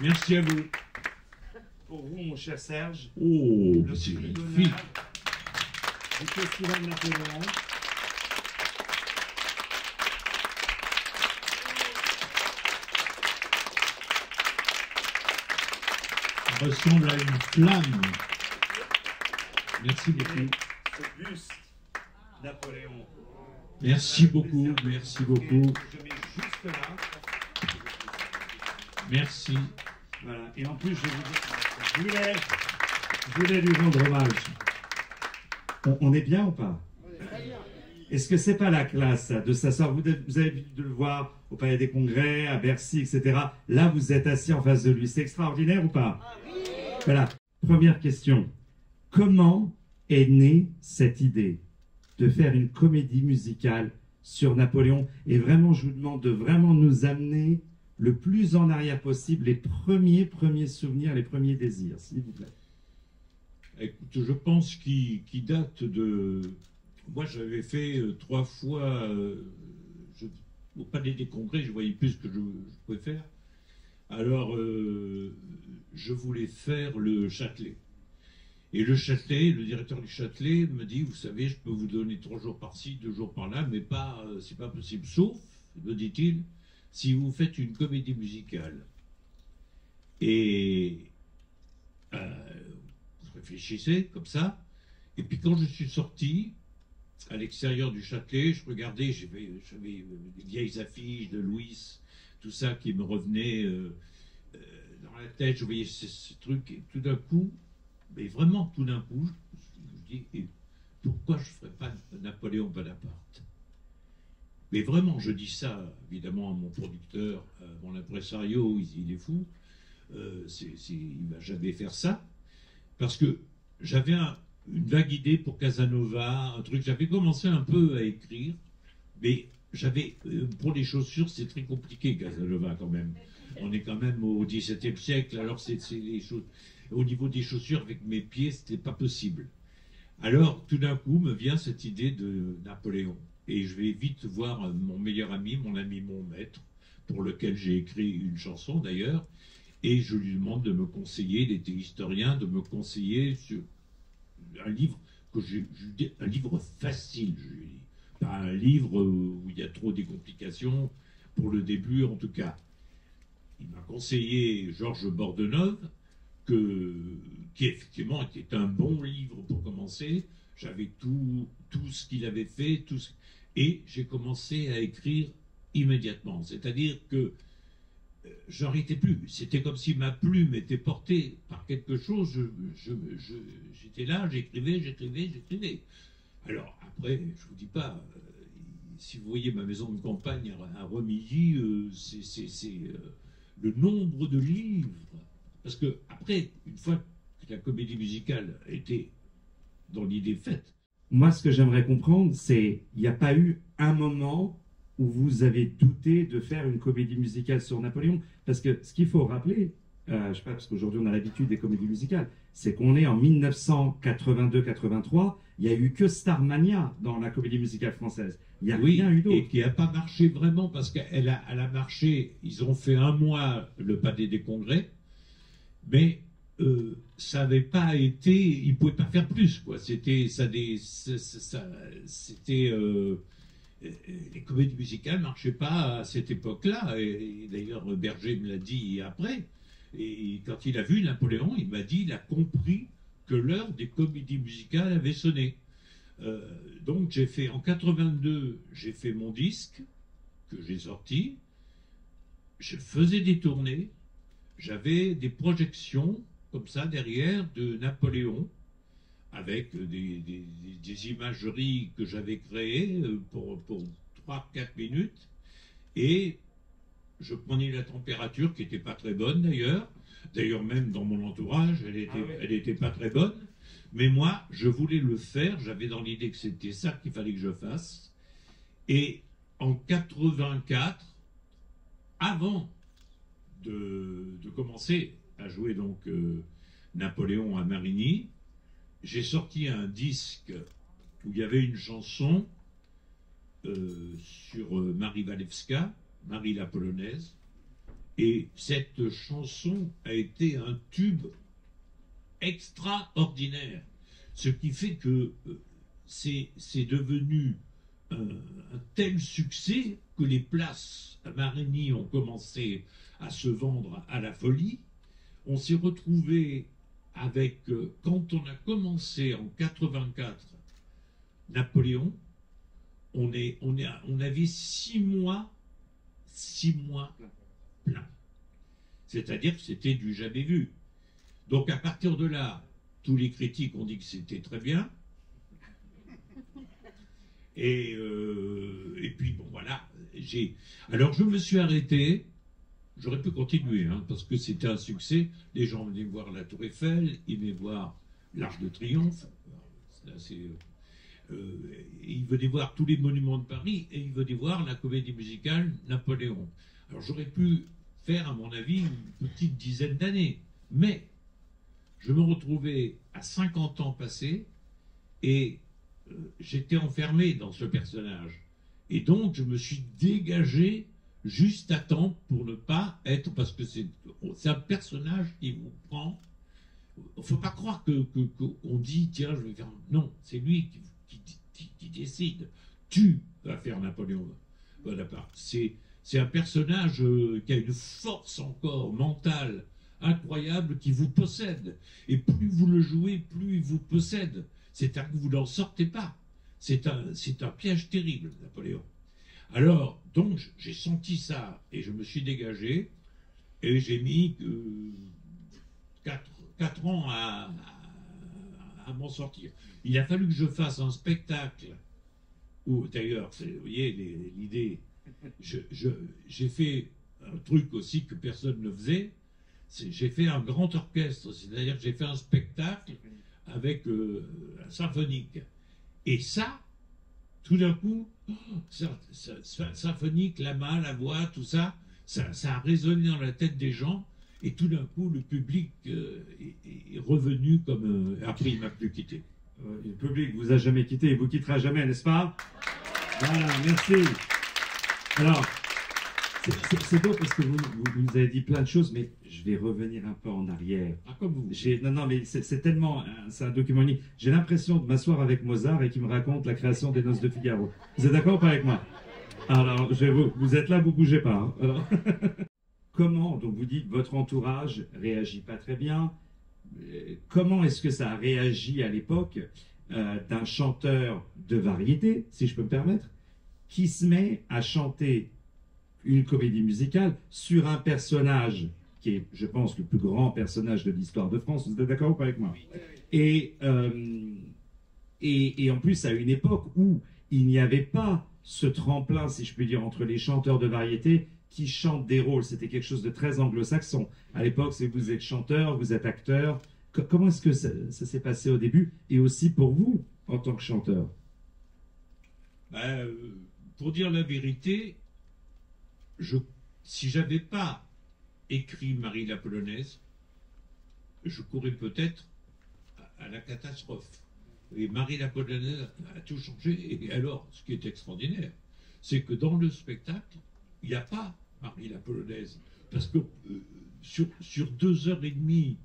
Merci à vous. Pour vous, mon cher Serge, Oh, le c'est prix d'honneur magnifique. du Festival Napoléon. Ça ressemble à une flamme. Merci beaucoup. Ce buste Napoléon. Merci beaucoup, merci beaucoup. Je mets juste là. Merci. Voilà. Et en plus, je voulais lui rendre hommage. On est bien ou pas? Est-ce que c'est pas la classe ça, de s'asseoir? Vous avez l'habitude de le voir au Palais des Congrès, à Bercy, etc. Là, vous êtes assis en face de lui. C'est extraordinaire ou pas? Voilà. Première question. Comment est née cette idée de faire une comédie musicale sur Napoléon? Et vraiment, je vous demande de vraiment nous amener le plus en arrière possible les premiers souvenirs, les premiers désirs, s'il vous plaît. Écoute, je pense qu'il date de... Moi, j'avais fait 3 fois... au Palais des Congrès, je voyais plus ce que je pouvais faire. Alors, je voulais faire le Châtelet. Et le Châtelet, le directeur du Châtelet me dit, vous savez, je peux vous donner 3 jours par-ci, 2 jours par-là, mais pas, c'est pas possible. Sauf, me dit-il, si vous faites une comédie musicale. Et vous réfléchissez comme ça. Et puis quand je suis sorti, à l'extérieur du Châtelet, je regardais, j'avais des vieilles affiches de Louis, tout ça qui me revenait dans la tête. Je voyais ce truc, et tout d'un coup, mais vraiment tout d'un coup, je dis, et pourquoi je ne ferais pas Napoléon Bonaparte? Mais vraiment, je dis ça évidemment à mon producteur, à mon impresario, il est fou, il ne va jamais faire ça, parce que j'avais une vague idée pour Casanova, un truc, j'avais commencé un peu à écrire, mais j'avais, pour les chaussures, c'est très compliqué Casanova quand même. On est quand même au XVIIe siècle, alors c'est les choses, au niveau des chaussures, avec mes pieds, c'était pas possible. Alors, tout d'un coup, me vient cette idée de Napoléon. Et je vais vite voir mon meilleur ami, mon maître, pour lequel j'ai écrit une chanson d'ailleurs, et je lui demande de me conseiller, il était historien, de me conseiller sur un livre un livre facile, je lui dis. Pas un livre où il y a trop des complications, pour le début en tout cas. Il m'a conseillé Georges Bordenove, qui effectivement était un bon livre pour commencer. J'avais tout ce qu'il avait fait, et j'ai commencé à écrire immédiatement. C'est-à-dire que j'arrêtais plus. C'était comme si ma plume était portée par quelque chose. J'étais là, j'écrivais. Alors après, je vous dis pas, si vous voyez ma maison de campagne à Remilly, c'est le nombre de livres. Parce que après, une fois que la comédie musicale était dans l'idée faite. Moi, ce que j'aimerais comprendre, c'est il n'y a pas eu un moment où vous avez douté de faire une comédie musicale sur Napoléon. Parce que ce qu'il faut rappeler, je sais pas, parce qu'aujourd'hui on a l'habitude des comédies musicales, c'est qu'on est en 1982-83, il n'y a eu que Starmania dans la comédie musicale française. Il n'y a rien eu d'autre. Et qui n'a pas marché vraiment, parce qu'elle a marché, ils ont fait 1 mois le Palais des Congrès, mais ça n'avait pas été, ils ne pouvaient pas faire plus, quoi. C'était les comédies musicales ne marchaient pas à cette époque-là, et d'ailleurs Berger me l'a dit après, et quand il a vu Napoléon, il m'a dit, il a compris que l'heure des comédies musicales avait sonné. Donc j'ai fait, en 82, j'ai fait mon disque, que j'ai sorti, je faisais des tournées, j'avais des projections, comme ça, derrière, de Napoléon, avec des imageries que j'avais créées pour 3-4 minutes, et je prenais la température, qui n'était pas très bonne d'ailleurs même dans mon entourage, elle était pas très bonne, mais moi, je voulais le faire, j'avais dans l'idée que c'était ça qu'il fallait que je fasse, et en 84, avant de commencer à jouer donc Napoléon à Marigny, j'ai sorti un disque où il y avait une chanson sur Marie Walewska, Marie la Polonaise, Et cette chanson a été un tube extraordinaire. Ce qui fait que c'est devenu un tel succès que les places à Marigny ont commencé à se vendre à la folie. On s'est retrouvé avec, quand on a commencé en 84, Napoléon, on avait 6 mois plein. C'est-à-dire que c'était du jamais vu. Donc à partir de là, tous les critiques ont dit que c'était très bien. Et puis bon voilà, alors je me suis arrêté. J'aurais pu continuer, hein, parce que c'était un succès. Les gens venaient voir la Tour Eiffel, ils venaient voir l'Arc de Triomphe, ils venaient voir tous les monuments de Paris, et ils venaient voir la comédie musicale Napoléon. Alors j'aurais pu faire, à mon avis, une petite dizaine d'années. Mais je me retrouvais à 50 ans passés, et j'étais enfermé dans ce personnage. Et donc je me suis dégagé juste à temps pour ne pas être, parce que c'est un personnage qui vous prend. Il ne faut pas croire qu'on dit tiens je vais faire. Non, c'est lui qui décide. Tu vas faire Napoléon Bonaparte. C'est un personnage qui a une force encore mentale incroyable qui vous possède. Et plus vous le jouez, plus il vous possède. C'est-à-dire que vous n'en sortez pas. C'est un piège terrible, Napoléon. Alors, donc, j'ai senti ça et je me suis dégagé et j'ai mis 4 ans à m'en sortir. Il a fallu que je fasse un spectacle où, d'ailleurs, vous voyez l'idée, j'ai fait un truc aussi que personne ne faisait, j'ai fait un grand orchestre, c'est-à-dire que j'ai fait un spectacle avec un symphonique. Et ça, tout d'un coup, symphonique, la main, la voix, tout ça, ça a résonné dans la tête des gens, et tout d'un coup, le public est revenu comme... après, il m'a plus quitté. Le public vous a jamais quitté, il vous quittera jamais, n'est-ce pas? Voilà, merci. Alors, c'est beau parce que vous nous avez dit plein de choses, mais je vais revenir un peu en arrière. Ah, comme vous. Non, mais c'est tellement... C'est un document unique. J'ai l'impression de m'asseoir avec Mozart et qu'il me raconte la création des Noces de Figaro. Vous êtes d'accord ou pas avec moi? Alors, vous êtes là, vous bougez pas. Hein. Alors, comment, donc vous dites, votre entourage réagit pas très bien. Comment est-ce que ça a réagi à l'époque d'un chanteur de variété, si je peux me permettre, qui se met à chanter une comédie musicale sur un personnage qui est, je pense, le plus grand personnage de l'histoire de France. Vous êtes d'accord ou pas avec moi? Et en plus, à une époque où il n'y avait pas ce tremplin, si je puis dire, entre les chanteurs de variété qui chantent des rôles. C'était quelque chose de très anglo-saxon. À l'époque, c'est vous êtes chanteur, vous êtes acteur. Comment est-ce que ça s'est passé au début? Et aussi pour vous, en tant que chanteur? Pour dire la vérité, si j'avais pas écrit Marie la Polonaise, je courais peut-être à la catastrophe. Et Marie la Polonaise a tout changé. Et alors, ce qui est extraordinaire, c'est que dans le spectacle, il n'y a pas Marie la Polonaise. Parce que sur 2h30,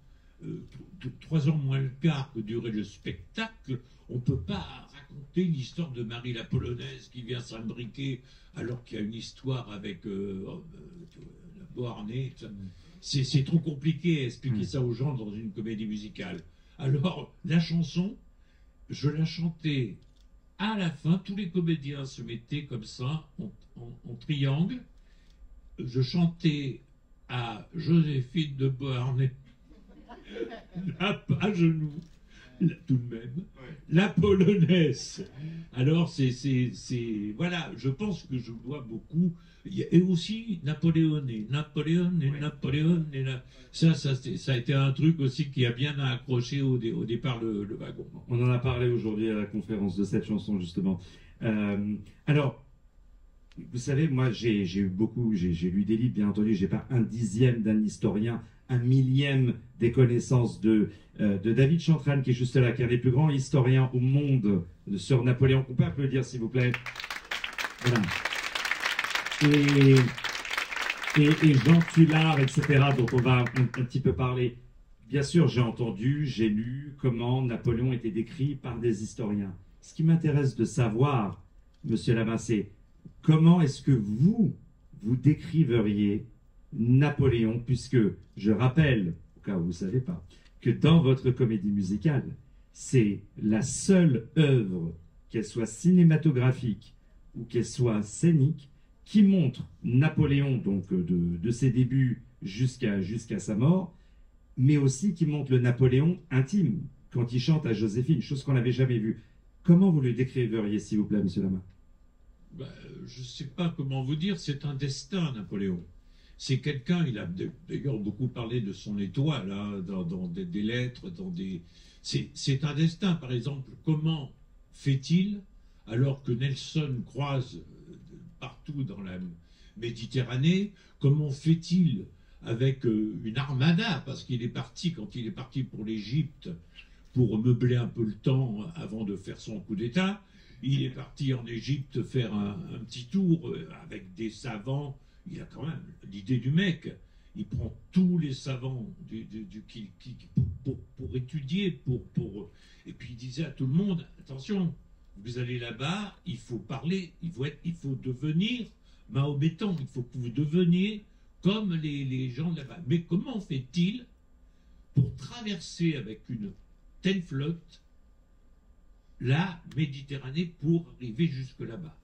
3 heures moins le quart que durait le spectacle, on ne peut pas raconter l'histoire de Marie la Polonaise qui vient s'imbriquer alors qu'il y a une histoire avec la Beauharnais. C'est trop compliqué à expliquer ça aux gens dans une comédie musicale. Alors, la chanson, je la chantais à la fin, tous les comédiens se mettaient comme ça, en triangle. Je chantais à Joséphine de Beauharnais, à genoux, tout de même, la Polonaise. Alors, voilà, je pense que je dois beaucoup. Et aussi Napoléon. Ça a été un truc aussi qui a bien accroché au départ le wagon. On en a parlé aujourd'hui à la conférence de cette chanson, justement. Alors, vous savez, moi, j'ai lu des livres, bien entendu, j'ai pas un dixième d'un historien, un millième des connaissances de David Chantrane, qui est juste là, qui est un des plus grands historiens au monde sur Napoléon. On peut applaudir, s'il vous plaît. Voilà. et Jean Tullard, etc., dont on va un petit peu parler. Bien sûr, j'ai entendu, j'ai lu comment Napoléon était décrit par des historiens. Ce qui m'intéresse de savoir, Monsieur Lama, c'est comment est-ce que vous décriveriez Napoléon, puisque je rappelle, au cas où vous ne savez pas, que dans votre comédie musicale, c'est la seule œuvre, qu'elle soit cinématographique ou qu'elle soit scénique, qui montre Napoléon, donc de ses débuts jusqu'à sa mort, mais aussi qui montre le Napoléon intime, quand il chante à Joséphine, chose qu'on n'avait jamais vue. Comment vous le décriveriez, s'il vous plaît, Monsieur Lama? Je ne sais pas comment vous dire, c'est un destin, Napoléon. C'est quelqu'un, il a d'ailleurs beaucoup parlé de son étoile, hein, dans des lettres, c'est un destin, par exemple, comment fait-il, alors que Nelson croise partout dans la Méditerranée, comment fait-il avec une armada, parce qu'il est parti, quand il est parti pour l'Égypte, pour meubler un peu le temps avant de faire son coup d'État, il est parti en Égypte faire un petit tour avec des savants. Il a quand même l'idée du mec. Il prend tous les savants pour étudier, et puis il disait à tout le monde, attention, vous allez là-bas, il faut parler, il faut devenir mahométan, il faut que vous deveniez comme les gens de là-bas. Mais comment fait-il pour traverser avec une telle flotte la Méditerranée pour arriver jusque là-bas?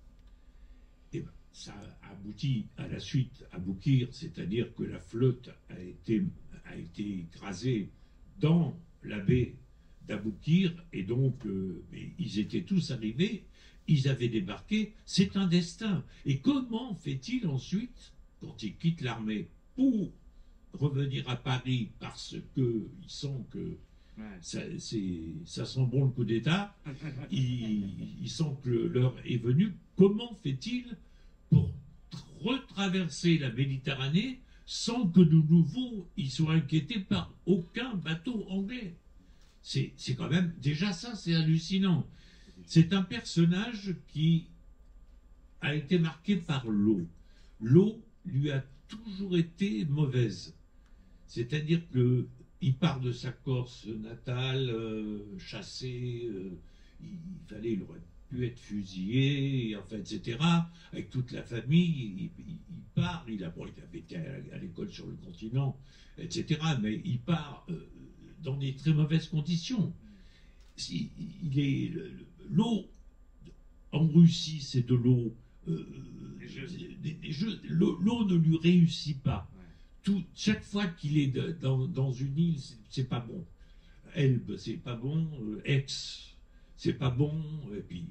Et ben, ça aboutit à la suite à Boukir, c'est-à-dire que la flotte a été écrasée dans la baie d'Aboukir, et donc ils étaient tous arrivés, ils avaient débarqué, c'est un destin. Et comment fait-il ensuite, quand il quitte l'armée, pour revenir à Paris, parce qu'il sent que ça sent bon le coup d'État, il sent que l'heure est venue, comment fait-il pour retraverser la Méditerranée sans que de nouveau il soit inquiété par aucun bateau anglais? C'est quand même, déjà ça, c'est hallucinant. C'est un personnage qui a été marqué par l'eau. L'eau lui a toujours été mauvaise. C'est-à-dire qu'il part de sa Corse natale, chassé, il aurait pu être fusillé, enfin, etc. Avec toute la famille, il part, il avait été à l'école sur le continent, etc. Mais il part dans des très mauvaises conditions. L'eau en Russie, c'est de l'eau. L'eau ne lui réussit pas. Chaque fois qu'il est dans une île, c'est pas bon. Elbe, c'est pas bon. Aix, c'est pas bon. Et puis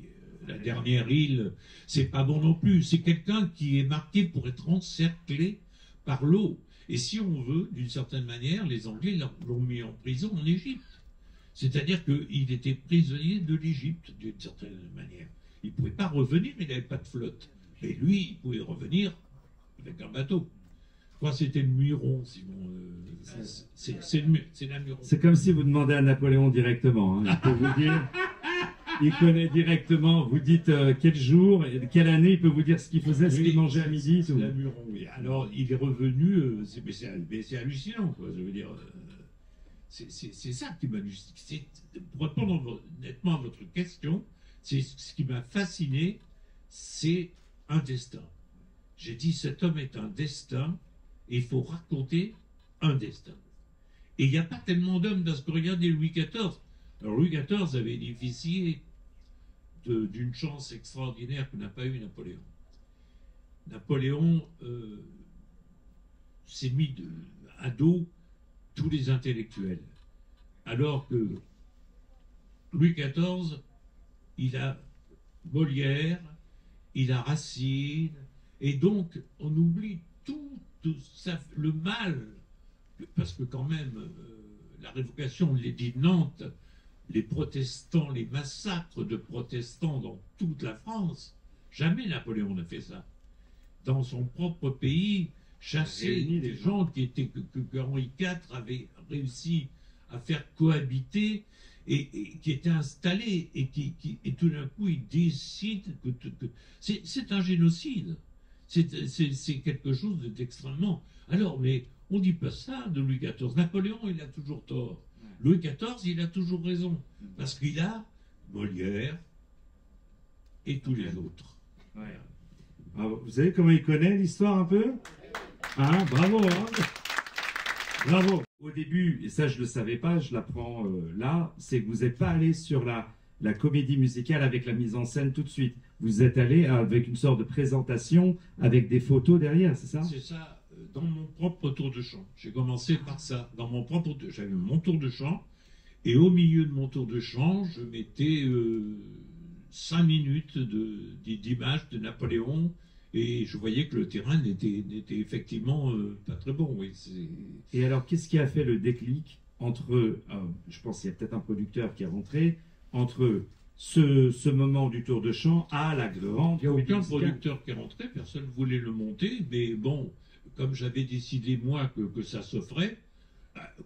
la dernière île, c'est pas bon non plus. C'est quelqu'un qui est marqué pour être encerclé par l'eau. Et si on veut, d'une certaine manière, les Anglais l'ont mis en prison en Égypte. C'est-à-dire qu'il était prisonnier de l'Égypte, d'une certaine manière. Il ne pouvait pas revenir, il n'avait pas de flotte. Et lui, il pouvait revenir avec un bateau. Je crois que c'était le Muiron, Simon. C'est la Muiron. C'est comme si vous demandez à Napoléon directement. Hein. Il peut vous dire, il connaît directement. Vous dites quel jour, quelle année, il peut vous dire ce qu'il faisait, ce qu'il mangeait à midi. C'est la Muiron, oui. Alors, il est revenu, mais c'est hallucinant, quoi. Je veux dire, c'est ça qui m'a... Pour répondre nettement à votre question, c'est ce qui m'a fasciné, c'est un destin. J'ai dit, cet homme est un destin, et il faut raconter un destin. Et il n'y a pas tellement d'hommes, parce que regardez Louis XIV. Alors Louis XIV avait bénéficié d'une chance extraordinaire que n'a pas eu Napoléon. Napoléon s'est mis à dos tous les intellectuels. Alors que Louis XIV, il a Molière, il a Racine, et donc on oublie tout le mal, parce que quand même, la révocation de l'édit de Nantes, les protestants, les massacres de protestants dans toute la France, jamais Napoléon n'a fait ça. Dans son propre pays, chasser des gens que Henri IV avait réussi à faire cohabiter et qui étaient installés et tout d'un coup il décide que c'est un génocide. C'est quelque chose d'extrêmement... Alors, mais on ne dit pas ça de Louis XIV. Napoléon, il a toujours tort. Louis XIV, il a toujours raison. Parce qu'il a Molière et tous les autres. Ouais. Alors, vous savez comment il connaît l'histoire un peu? Hein, bravo, hein, bravo. Au début, et ça je ne le savais pas, je l'apprends là, c'est que vous n'êtes pas allé sur la comédie musicale avec la mise en scène tout de suite. Vous êtes allé avec une sorte de présentation avec des photos derrière, c'est ça? C'est ça, dans mon propre tour de chant. J'ai commencé par ça. Dans mon propre j'avais mon tour de chant, et au milieu de mon tour de chant, je mettais 5 minutes d'images de Napoléon, et je voyais que le terrain n'était effectivement pas très bon. Oui, et alors, qu'est-ce qui a fait le déclic entre, je pense qu'il y a peut-être un producteur qui est rentré, entre ce moment du tour de chant à la grande... Il n'y a aucun producteur qui est rentré, personne ne voulait le monter, mais bon, comme j'avais décidé moi que ça se ferait,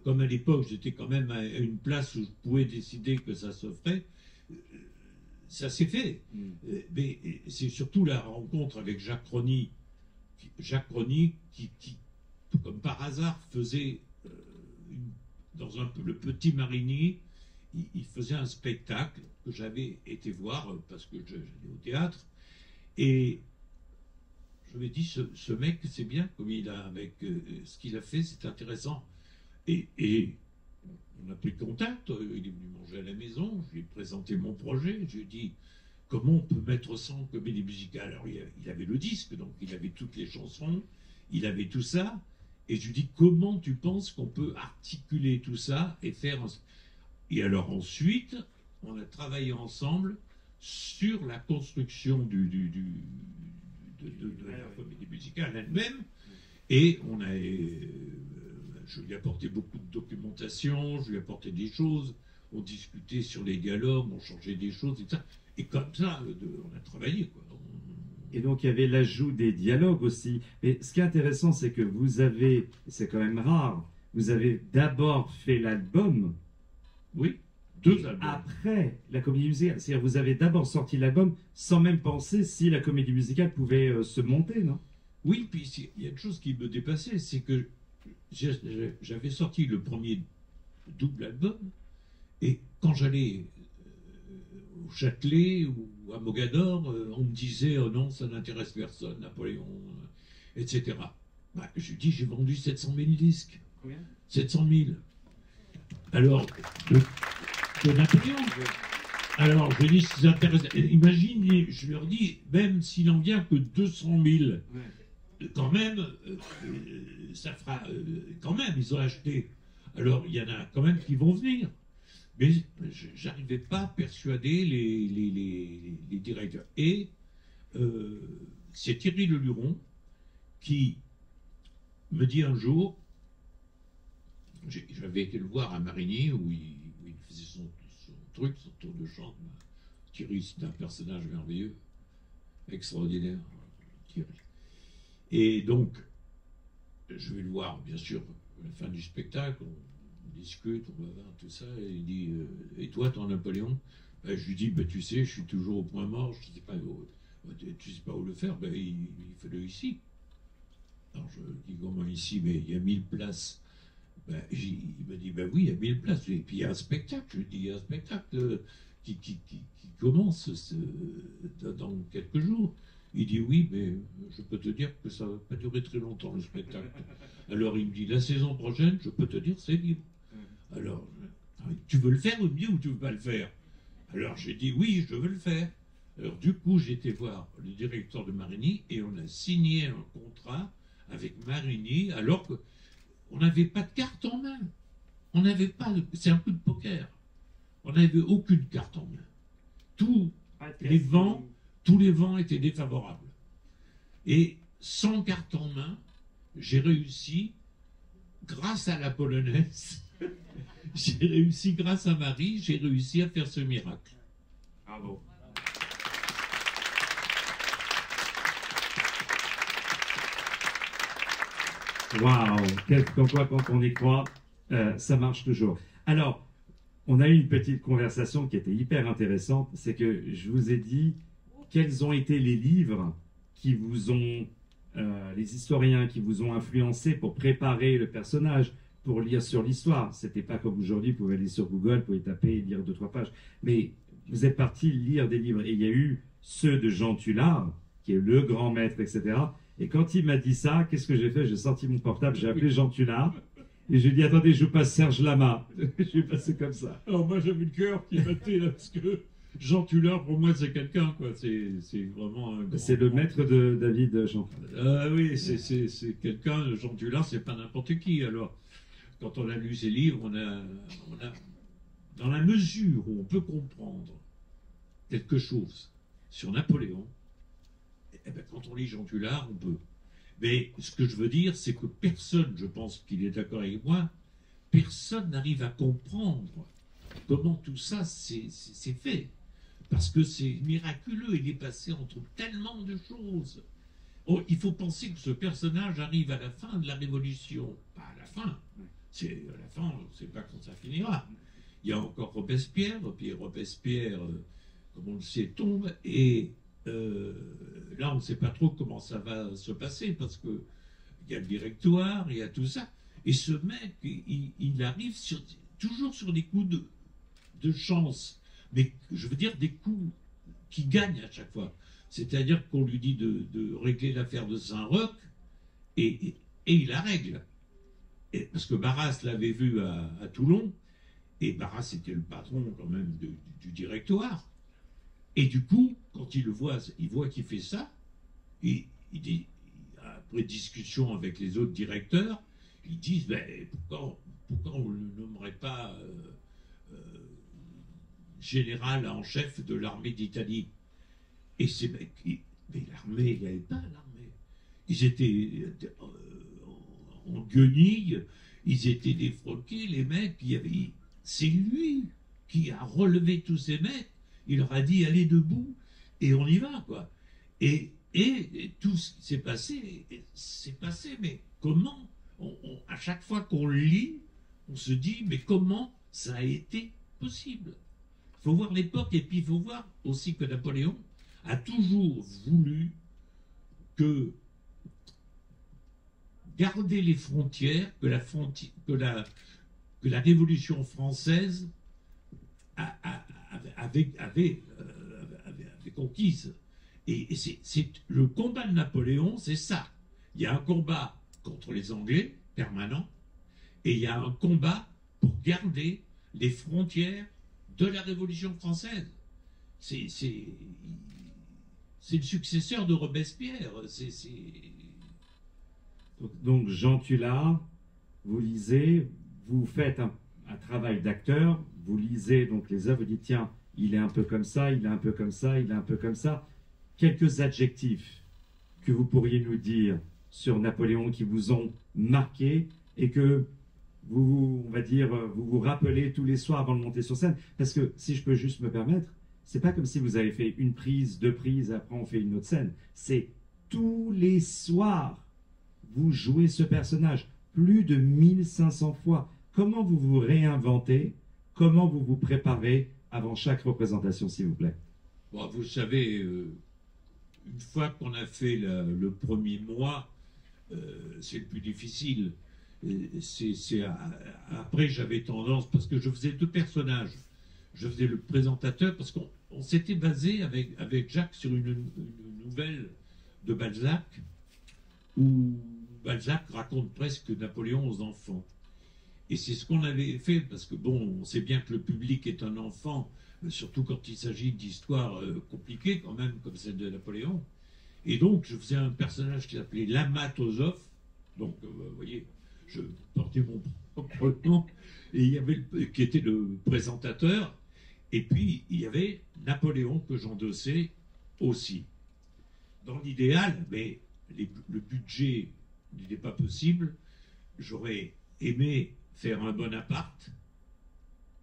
comme à l'époque j'étais quand même à une place où je pouvais décider que ça se ferait, ça s'est fait. Mais c'est surtout la rencontre avec Jacques Rony. Jacques Rony qui comme par hasard, faisait dans le Petit Marigny, il faisait un spectacle que j'avais été voir parce que j'allais au théâtre. Et je me dis, ce mec, c'est bien comme il a, avec ce qu'il a fait, c'est intéressant. Et on a pris contact, il est venu manger à la maison, je lui ai présenté mon projet, je lui ai dit comment on peut mettre ça en comédie musicale. Alors il avait le disque, donc il avait toutes les chansons, il avait tout ça, et je lui ai dit comment tu penses qu'on peut articuler tout ça et faire un... Et alors ensuite, on a travaillé ensemble sur la construction de la comédie musicale elle-même, et on a... je lui ai apporté beaucoup de documentation, je lui ai apporté des choses, on discutait sur les dialogues, on changeait des choses, etc. Et comme ça, on a travaillé, quoi. Et donc il y avait l'ajout des dialogues aussi. Mais ce qui est intéressant, c'est que vous avez, c'est quand même rare, vous avez d'abord fait l'album. Oui, 2 albums. Après la comédie musicale. C'est-à-dire vous avez d'abord sorti l'album sans même penser si la comédie musicale pouvait se monter, non? Oui, puis il y a une chose qui me dépassait, c'est que j'avais sorti le premier double album, et quand j'allais au Châtelet ou à Mogador, on me disait oh non, ça n'intéresse personne, Napoléon, etc. Bah, je dis j'ai vendu 700 000 disques. Combien? 700 000. Alors, de Napoléon. Alors, je dis si ça intéresse. Imagine, je leur dis, même s'il n'en vient que 200 000. Quand même, ça fera. Quand même, ils ont acheté. Alors, il y en a quand même qui vont venir. Mais j'arrivais pas à persuader les directeurs. Et c'est Thierry Leluron qui me dit un jour, j'avais été le voir à Marigny où il faisait son truc, son tour de chant. Thierry, c'est un personnage merveilleux, extraordinaire, Thierry. Et donc, je vais le voir, bien sûr, à la fin du spectacle, on discute, on va voir tout ça, et il dit et toi, ton Napoléon? Ben, je lui dis tu sais, je suis toujours au point mort, je sais pas tu sais pas où le faire, ben, il fait-le ici. Alors je dis comment ici? Mais il y a 1000 places. Ben, il me dit oui, il y a 1000 places. Et puis il y a un spectacle, je lui dis il y a un spectacle qui commence dans quelques jours. Il dit oui, mais je peux te dire que ça ne va pas durer très longtemps le spectacle. Alors il me dit la saison prochaine, je peux te dire c'est libre. Alors, tu veux le faire ou tu veux pas le faire? Alors j'ai dit oui, je veux le faire. Alors du coup, j'ai été voir le directeur de Marigny et on a signé un contrat avec Marigny alors qu'on n'avait pas de carte en main. On n'avait pas de... C'est un coup de poker. On n'avait aucune carte en main. Tous les vents étaient défavorables. Et sans carte en main, j'ai réussi, grâce à la polonaise, j'ai réussi, grâce à Marie, j'ai réussi à faire ce miracle. Bravo. Waouh, comme quoi quand on y croit, ça marche toujours. Alors, on a eu une petite conversation qui était hyper intéressante, c'est que je vous ai dit quels ont été les livres qui vous ont les historiens qui vous ont influencé pour préparer le personnage, pour lire sur l'histoire. C'était pas comme aujourd'hui, vous pouvez aller sur Google, vous pouvez taper et lire 2-3 pages. Mais vous êtes parti lire des livres. Et il y a eu ceux de Jean Tullard, qui est le grand maître, etc. Et quand il m'a dit ça, qu'est-ce que j'ai fait? J'ai sorti mon portable, j'ai appelé Jean Tullard. Et j'ai dit, attendez, je vous passe Serge Lama. Je suis passé comme ça. Alors moi, j'avais le cœur qui battait là, parce que Jean Tullard, pour moi, c'est quelqu'un, quoi. C'est vraiment un grand... C'est le maître de David Jean. Ah oui, c'est quelqu'un, Jean Tullard, c'est pas n'importe qui. Alors, quand on a lu ses livres, on a, dans la mesure où on peut comprendre quelque chose sur Napoléon, eh ben, quand on lit Jean Tullard, on peut. Mais ce que je veux dire, c'est que personne, je pense qu'il est d'accord avec moi, personne n'arrive à comprendre comment tout ça s'est fait. Parce que c'est miraculeux, il est passé entre tellement de choses. Oh, il faut penser que ce personnage arrive à la fin de la Révolution. Pas à la fin. C'est à la fin, on ne sait pas quand ça finira. Il y a encore Robespierre, puis Robespierre, comme on le sait, tombe, et là, on ne sait pas trop comment ça va se passer, parce que il y a le directoire, il y a tout ça. Et ce mec, il arrive toujours sur des coups de chance. Mais je veux dire des coups qui gagnent à chaque fois. C'est-à-dire qu'on lui dit de régler l'affaire de Saint-Roch, et il la règle. Parce que Barras l'avait vu à Toulon, et Barras était le patron quand même du directoire. Et du coup, quand il voit qu'il fait ça, il dit, après discussion avec les autres directeurs, ils disent, ben, pourquoi on ne le nommerait pas général en chef de l'armée d'Italie? Et ces mecs, mais l'armée, il n'y avait pas l'armée. Ils étaient en guenilles, ils étaient défroqués, les mecs. C'est lui qui a relevé tous ces mecs. Il leur a dit, allez debout, et on y va, quoi. Et tout ce qui s'est passé, mais comment, à chaque fois qu'on le lit, on se dit, mais comment ça a été possible? Il faut voir l'époque, et puis il faut voir aussi que Napoléon a toujours voulu que garder les frontières que la Révolution française avait conquise. Et c'est le combat de Napoléon, c'est ça. Il y a un combat contre les Anglais, permanent, et il y a un combat pour garder les frontières de la Révolution française. C'est le successeur de Robespierre. Donc Jean Tullard, vous lisez, vous faites un travail d'acteur, vous lisez donc les œuvres, vous dites tiens, il est un peu comme ça, il est un peu comme ça, il est un peu comme ça. Quelques adjectifs que vous pourriez nous dire sur Napoléon qui vous ont marqué et que vous, on va dire, vous vous rappelez tous les soirs avant de monter sur scène. Parce que si je peux juste me permettre, c'est pas comme si vous avez fait une prise, deux prises, après on fait une autre scène. C'est tous les soirs, vous jouez ce personnage plus de 1500 fois. Comment vous vous réinventez? Comment vous vous préparez avant chaque représentation, s'il vous plaît? Bon, vous savez, une fois qu'on a fait le premier mois, c'est le plus difficile. Après, j'avais tendance, parce que je faisais deux personnages. Je faisais le présentateur, parce qu'on s'était basé avec Jacques sur une nouvelle de Balzac, où Balzac raconte presque Napoléon aux enfants. Et c'est ce qu'on avait fait, parce que bon, on sait bien que le public est un enfant, surtout quand il s'agit d'histoires compliquées quand même, comme celle de Napoléon. Et donc, je faisais un personnage qui s'appelait Lamatosophe. Donc, vous voyez, je portais mon propre nom, et il y avait qui était le présentateur, et puis il y avait Napoléon que j'endossais aussi. Dans l'idéal, mais le budget n'était pas possible, j'aurais aimé faire un Bonaparte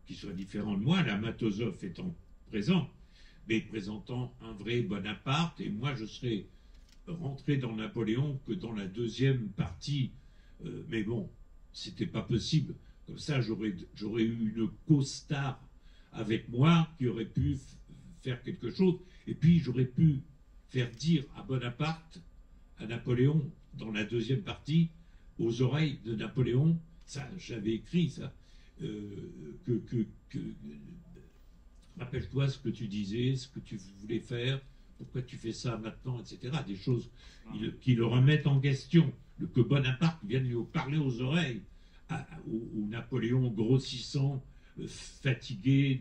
qui soit différent de moi, Lamatosophe étant présent, mais présentant un vrai Bonaparte, et moi je serais rentré dans Napoléon que dans la deuxième partie, mais bon, c'était pas possible. Comme ça, j'aurais eu une co-star avec moi qui aurait pu faire quelque chose, et puis j'aurais pu faire dire à Bonaparte, à Napoléon dans la deuxième partie, aux oreilles de Napoléon, ça, j'avais écrit ça, rappelle-toi ce que tu disais, ce que tu voulais faire, pourquoi tu fais ça maintenant, etc. Des choses qui le remettent en question. Que Bonaparte vienne lui parler aux oreilles, au Napoléon grossissant, fatigué,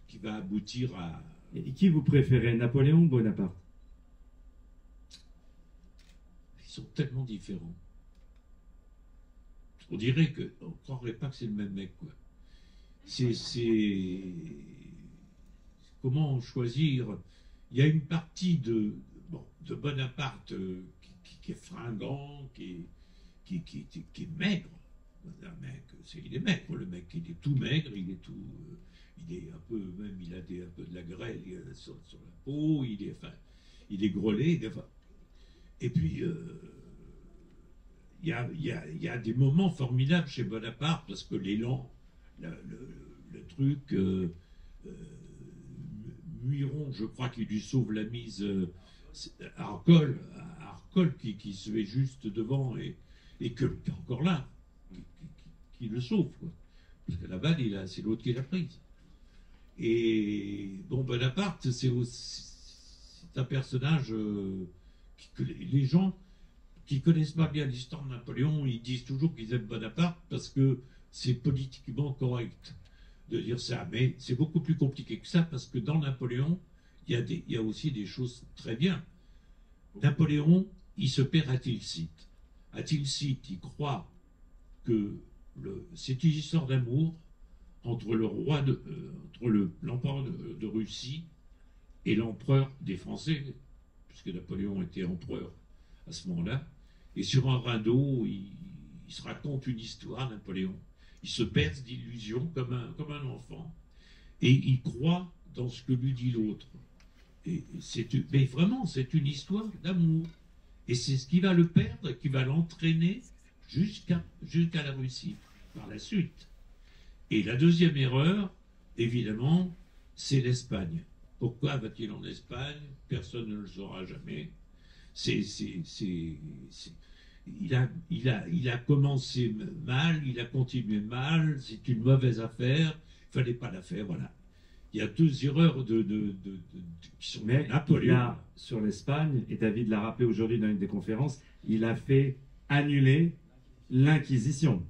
qui va aboutir à... Et qui vous préférez, Napoléon ou Bonaparte? Ils sont tellement différents. On dirait qu'on ne croirait pas que c'est le même mec, quoi. Comment choisir? Il y a une partie de Bonaparte qui est fringant, qui est maigre. Un mec, il est maigre, le mec, il est tout maigre, il est un peu, même il a un peu de la grêle sur la peau, il est grelé. Et puis, il y a des moments formidables chez Bonaparte, parce que l'élan, le truc, Muiron, je crois qu'il lui sauve la mise, Arcole qui se met juste devant et qui est encore là, qui le sauve, quoi. Parce que la balle, c'est l'autre qui l'a prise. Et bon, Bonaparte, c'est un personnage que les gens qui connaissent pas bien l'histoire de Napoléon, ils disent toujours qu'ils aiment Bonaparte parce que c'est politiquement correct de dire ça. Mais c'est beaucoup plus compliqué que ça, parce que dans Napoléon, il y a aussi des choses très bien. Napoléon, il se perd à Tilsit. À Tilsit, il croit que c'est une histoire d'amour entre l'empereur de Russie et l'empereur des Français, puisque Napoléon était empereur à ce moment-là. Et sur un radeau, il se raconte une histoire, Napoléon. Il se berce d'illusions comme un enfant. Et il croit dans ce que lui dit l'autre. Mais vraiment, c'est une histoire d'amour. Et c'est ce qui va le perdre et qui va l'entraîner jusqu'à la Russie, par la suite. Et la deuxième erreur, évidemment, c'est l'Espagne. Pourquoi va-t-il en Espagne? Personne ne le saura jamais. Il a commencé mal, il a continué mal, c'est une mauvaise affaire, il ne fallait pas la faire, voilà. Il y a deux erreurs qui sont Napoléon. Sur l'Espagne, et David l'a rappelé aujourd'hui dans une des conférences, il a fait annuler l'Inquisition.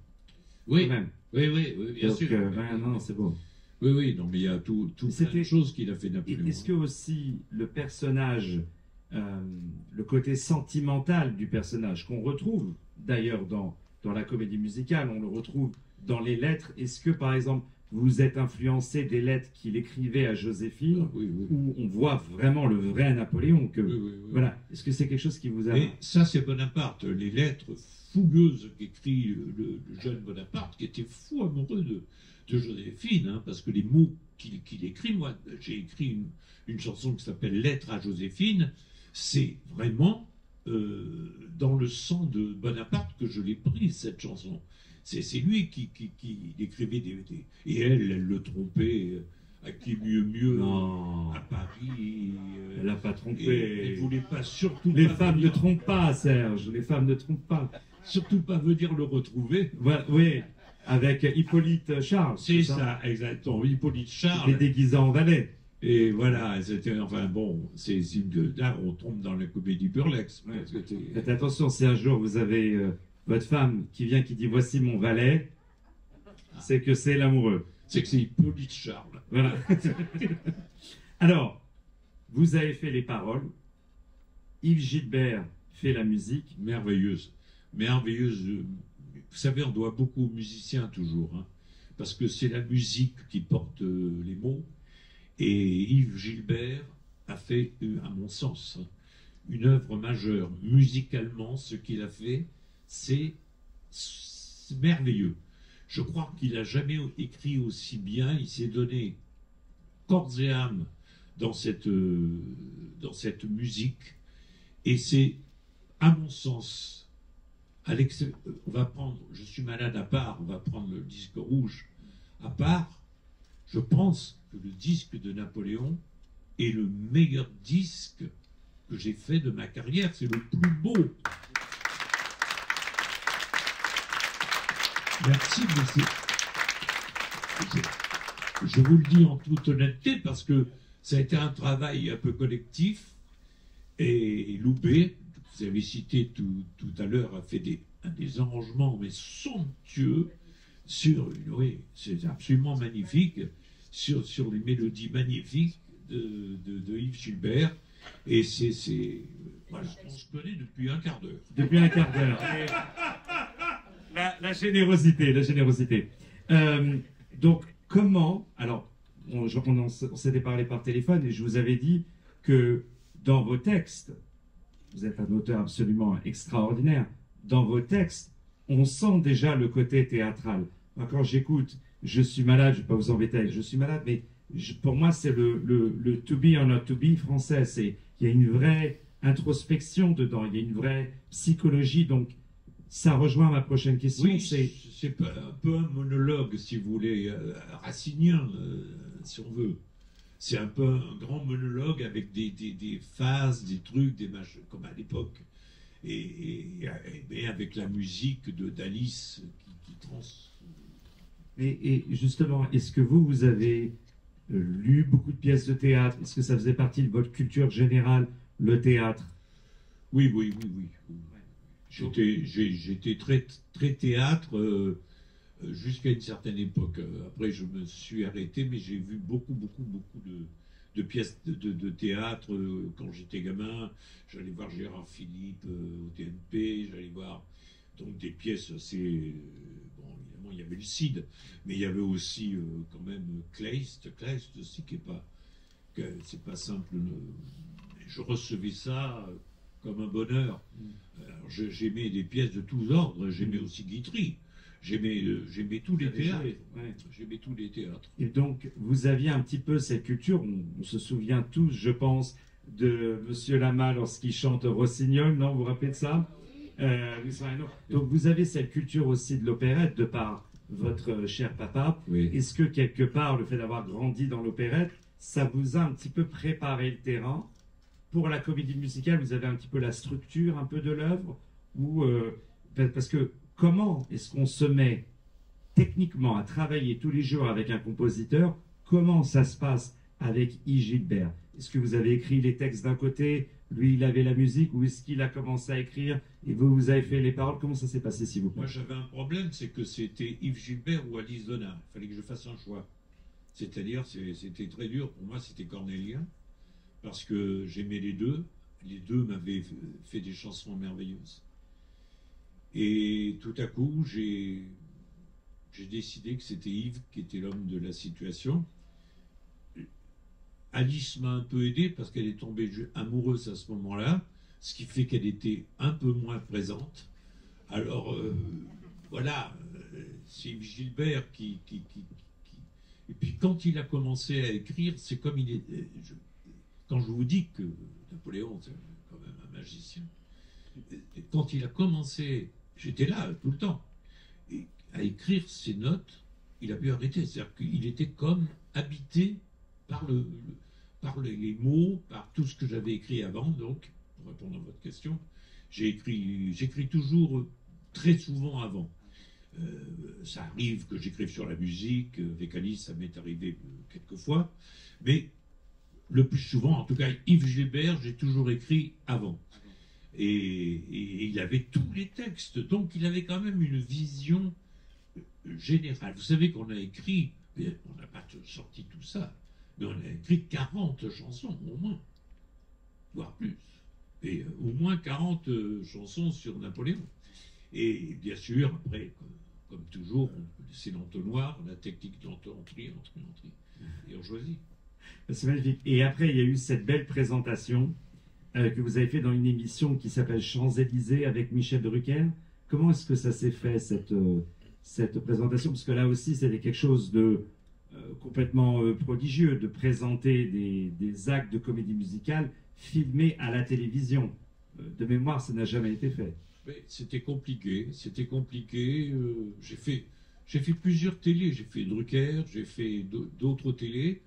Oui, même. Oui, bien donc, sûr. Non, c'est beau. Oui, non, mais il y a tout plein de choses qu'il a fait Napoléon. Est-ce que aussi le personnage, le côté sentimental du personnage, qu'on retrouve d'ailleurs dans la comédie musicale, on le retrouve dans les lettres, est-ce que par exemple vous êtes influencé des lettres qu'il écrivait à Joséphine, où on voit vraiment le vrai Napoléon Voilà. Est-ce que c'est quelque chose qui vous a... Et ça, c'est Bonaparte. Les lettres fougueuses qu'écrit le jeune Bonaparte, qui était fou amoureux de Joséphine, hein, parce que les mots qu'il écrit, moi, j'ai écrit une chanson qui s'appelle Lettre à Joséphine, c'est vraiment dans le sang de Bonaparte que je l'ai prise, cette chanson. C'est lui qui écrivait et elle le trompait à qui mieux à Paris. Elle n'a pas trompé. Elle voulait pas surtout. Les femmes ne trompent pas, Serge. Les femmes ne trompent pas. Surtout pas venir le retrouver. Voilà, oui, avec Hippolyte Charles. C'est ça, exactement. Hippolyte Charles. Il est déguisé en valet. Et voilà, c'était, enfin bon, là on tombe dans la comédie burlesque. Faites attention, si un jour vous avez votre femme qui vient, qui dit voici mon valet, c'est que c'est l'amoureux. C'est que c'est Hippolyte Charles. Voilà. Alors, vous avez fait les paroles, Yves Gilbert fait la musique. Merveilleuse. Merveilleuse. Vous savez, on doit beaucoup aux musiciens toujours, hein, parce que c'est la musique qui porte les mots. Et Yves Gilbert a fait, à mon sens, une œuvre majeure. Musicalement, ce qu'il a fait, c'est merveilleux. Je crois qu'il n'a jamais écrit aussi bien. Il s'est donné corps et âme dans cette musique. Et c'est, à mon sens, on va prendre, je suis malade à part, on va prendre le disque rouge à part. Je pense que le disque de Napoléon est le meilleur disque que j'ai fait de ma carrière. C'est le plus beau. Merci, monsieur. Je vous le dis en toute honnêteté parce que ça a été un travail un peu collectif. Et Loubet, vous avez cité tout à l'heure, a fait des arrangements mais somptueux sur, oui, c'est absolument magnifique, sur les mélodies magnifiques de Yves Gilbert. Et voilà, on se connaît depuis un quart d'heure. Depuis un quart d'heure. La générosité, la générosité. Donc, comment, alors, on s'était parlé par téléphone et je vous avais dit que dans vos textes, vous êtes un auteur absolument extraordinaire, dans vos textes, on sent déjà le côté théâtral. Moi, quand j'écoute « Je suis malade », je ne vais pas vous embêter avec « Je suis malade », mais pour moi, c'est le « to be or not to be » français. Il y a une vraie introspection dedans, il y a une vraie psychologie, donc ça rejoint ma prochaine question. Oui, c'est un peu un monologue, si vous voulez, racinien, si on veut. C'est un peu un grand monologue avec des phases, des trucs, des machins, comme à l'époque. Mais avec la musique d'Alice qui trans... Et justement, est-ce que vous avez lu beaucoup de pièces de théâtre? Est-ce que ça faisait partie de votre culture générale, le théâtre? Oui. J'étais très théâtre jusqu'à une certaine époque. Après, je me suis arrêté, mais j'ai vu beaucoup de pièces de théâtre quand j'étais gamin. J'allais voir Gérard Philippe au TNP, j'allais voir donc des pièces assez... bon, évidemment, il y avait le Cid, mais il y avait aussi quand même Kleist aussi, c'est pas simple. Je recevais ça comme un bonheur. J'aimais des pièces de tous ordres, j'aimais aussi Guitry, j'aimais tous les théâtres. Ouais. J'aimais tous les théâtres. Et donc, vous aviez un petit peu cette culture, on se souvient tous, je pense, de Monsieur Lama lorsqu'il chante Rossignol, non? Vous vous rappelez de ça? Donc, vous avez cette culture aussi de l'opérette, de par votre cher papa. Oui. Est-ce que, quelque part, le fait d'avoir grandi dans l'opérette, ça vous a un petit peu préparé le terrain? Pour la comédie musicale, vous avez un petit peu la structure un peu de l'œuvre, ou parce que comment est-ce qu'on se met techniquement à travailler tous les jours avec un compositeur? Comment ça se passe avec Yves Gilbert? Est-ce que vous avez écrit les textes d'un côté, lui il avait la musique, ou est-ce qu'il a commencé à écrire et vous avez fait les paroles? Comment ça s'est passé, s'il vous plaît? Moi j'avais un problème, c'est que c'était Yves Gilbert ou Alice Donat. Il fallait que je fasse un choix. C'est-à-dire, c'était très dur. Pour moi, c'était Cornélien. Parce que j'aimais les deux. Les deux m'avaient fait des chansons merveilleuses. Et tout à coup, j'ai décidé que c'était Yves qui était l'homme de la situation. Alice m'a un peu aidé parce qu'elle est tombée amoureuse à ce moment-là, ce qui fait qu'elle était un peu moins présente. Alors, voilà, c'est Yves Gilbert qui... Et puis quand il a commencé à écrire, c'est comme il est... Quand je vous dis que Napoléon, c'est quand même un magicien, quand il a commencé, j'étais là tout le temps, et à écrire ses notes, il a pu arrêter. C'est-à-dire qu'il était comme habité par les mots, par tout ce que j'avais écrit avant. Donc, pour répondre à votre question, j'écris toujours très souvent avant. Ça arrive que j'écrive sur la musique, avec Alice, ça m'est arrivé quelques fois, mais le plus souvent, en tout cas, Yves Gilbert, j'ai toujours écrit avant. Et il avait tous les textes, donc il avait quand même une vision générale. Vous savez qu'on a écrit, on n'a pas sorti tout ça, mais on a écrit 40 chansons, au moins, voire plus. Et au moins 40 chansons sur Napoléon. Et bien sûr, après, comme toujours, c'est l'entonnoir, la technique d'entrée, et on choisit. C'est magnifique. Et après, il y a eu cette belle présentation que vous avez fait dans une émission qui s'appelle Champs-Élysées avec Michel Drucker. Comment est-ce que ça s'est fait, cette présentation? Parce que là aussi, c'était quelque chose de complètement prodigieux, de présenter des actes de comédie musicale filmés à la télévision. De mémoire, ça n'a jamais été fait. C'était compliqué. J'ai fait plusieurs télés. J'ai fait Drucker, j'ai fait d'autres télés.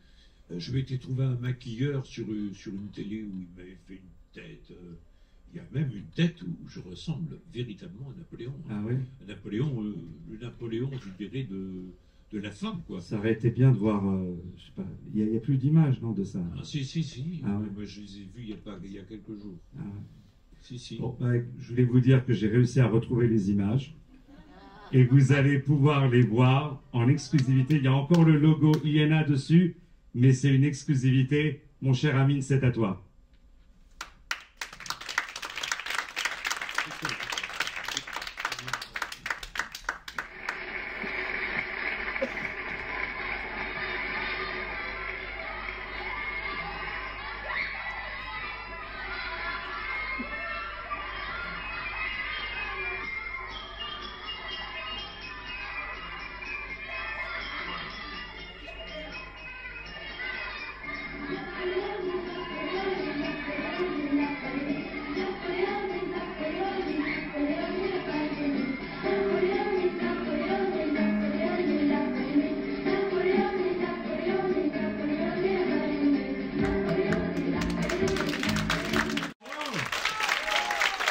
Je m'étais trouvé un maquilleur sur une télé où il m'avait fait une tête. Il y a même une tête où je ressemble véritablement à Napoléon. Ah ouais. Napoléon, le Napoléon, je dirais, de la femme, quoi. Ça aurait été bien de voir, je sais pas, il y a plus d'images, non, de ça. Ah, si. Ah ouais. Moi, je les ai vus il y a quelques jours. Ah ouais. Si. Bon, je voulais vous dire que j'ai réussi à retrouver les images et vous allez pouvoir les voir en exclusivité. Il y a encore le logo INA dessus, mais c'est une exclusivité. Mon cher Amine, c'est à toi.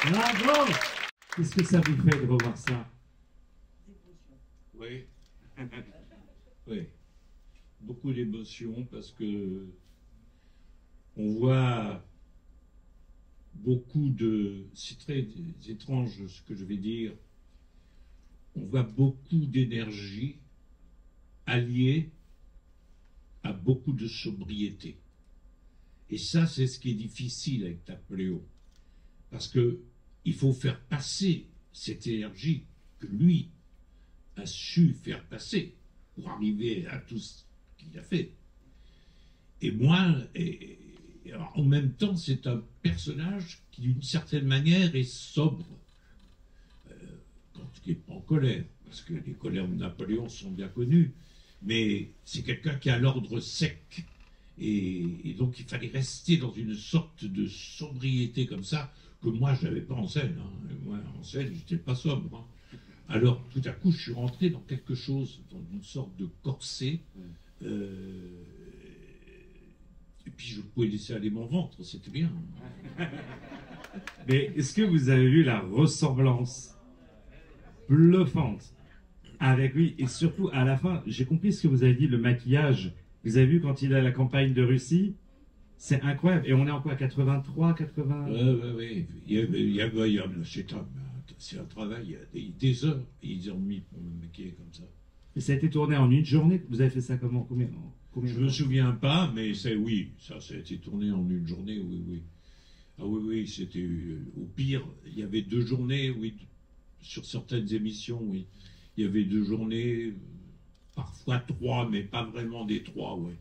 Bravo! Qu'est-ce que ça vous fait de revoir ça? Oui. Oui. Beaucoup d'émotions parce que on voit beaucoup de... C'est très étrange ce que je vais dire. On voit beaucoup d'énergie alliée à beaucoup de sobriété. Et ça, c'est ce qui est difficile avec Napoléon. Parce que il faut faire passer cette énergie que lui a su faire passer pour arriver à tout ce qu'il a fait. Et moi, en même temps, c'est un personnage qui, d'une certaine manière, est sobre quand il n'est pas en colère, parce que les colères de Napoléon sont bien connues, mais c'est quelqu'un qui a l'ordre sec. Et donc, il fallait rester dans une sorte de sobriété comme ça, que moi, je n'avais pas en scène. Hein. Moi, en scène, je n'étais pas sobre. Hein. Alors, tout à coup, je suis rentré dans quelque chose, dans une sorte de corset. Et puis, je pouvais laisser aller mon ventre, c'était bien. Mais est-ce que vous avez vu la ressemblance bluffante avec lui? Et surtout, à la fin, j'ai compris ce que vous avez dit, le maquillage. Vous avez vu quand il est à la campagne de Russie? C'est incroyable. Et on est en quoi, 83, 80? Oui. C'est un travail, il y a des heures. Ils ont mis pour me maquiller comme ça. Et ça a été tourné en une journée? Vous avez fait ça comment? Combien je ne me souviens pas, mais ça a été tourné en une journée, oui. Ah oui, c'était au pire, il y avait 2 journées, oui, sur certaines émissions, oui. Il y avait 2 journées, parfois 3, mais pas vraiment des 3, oui.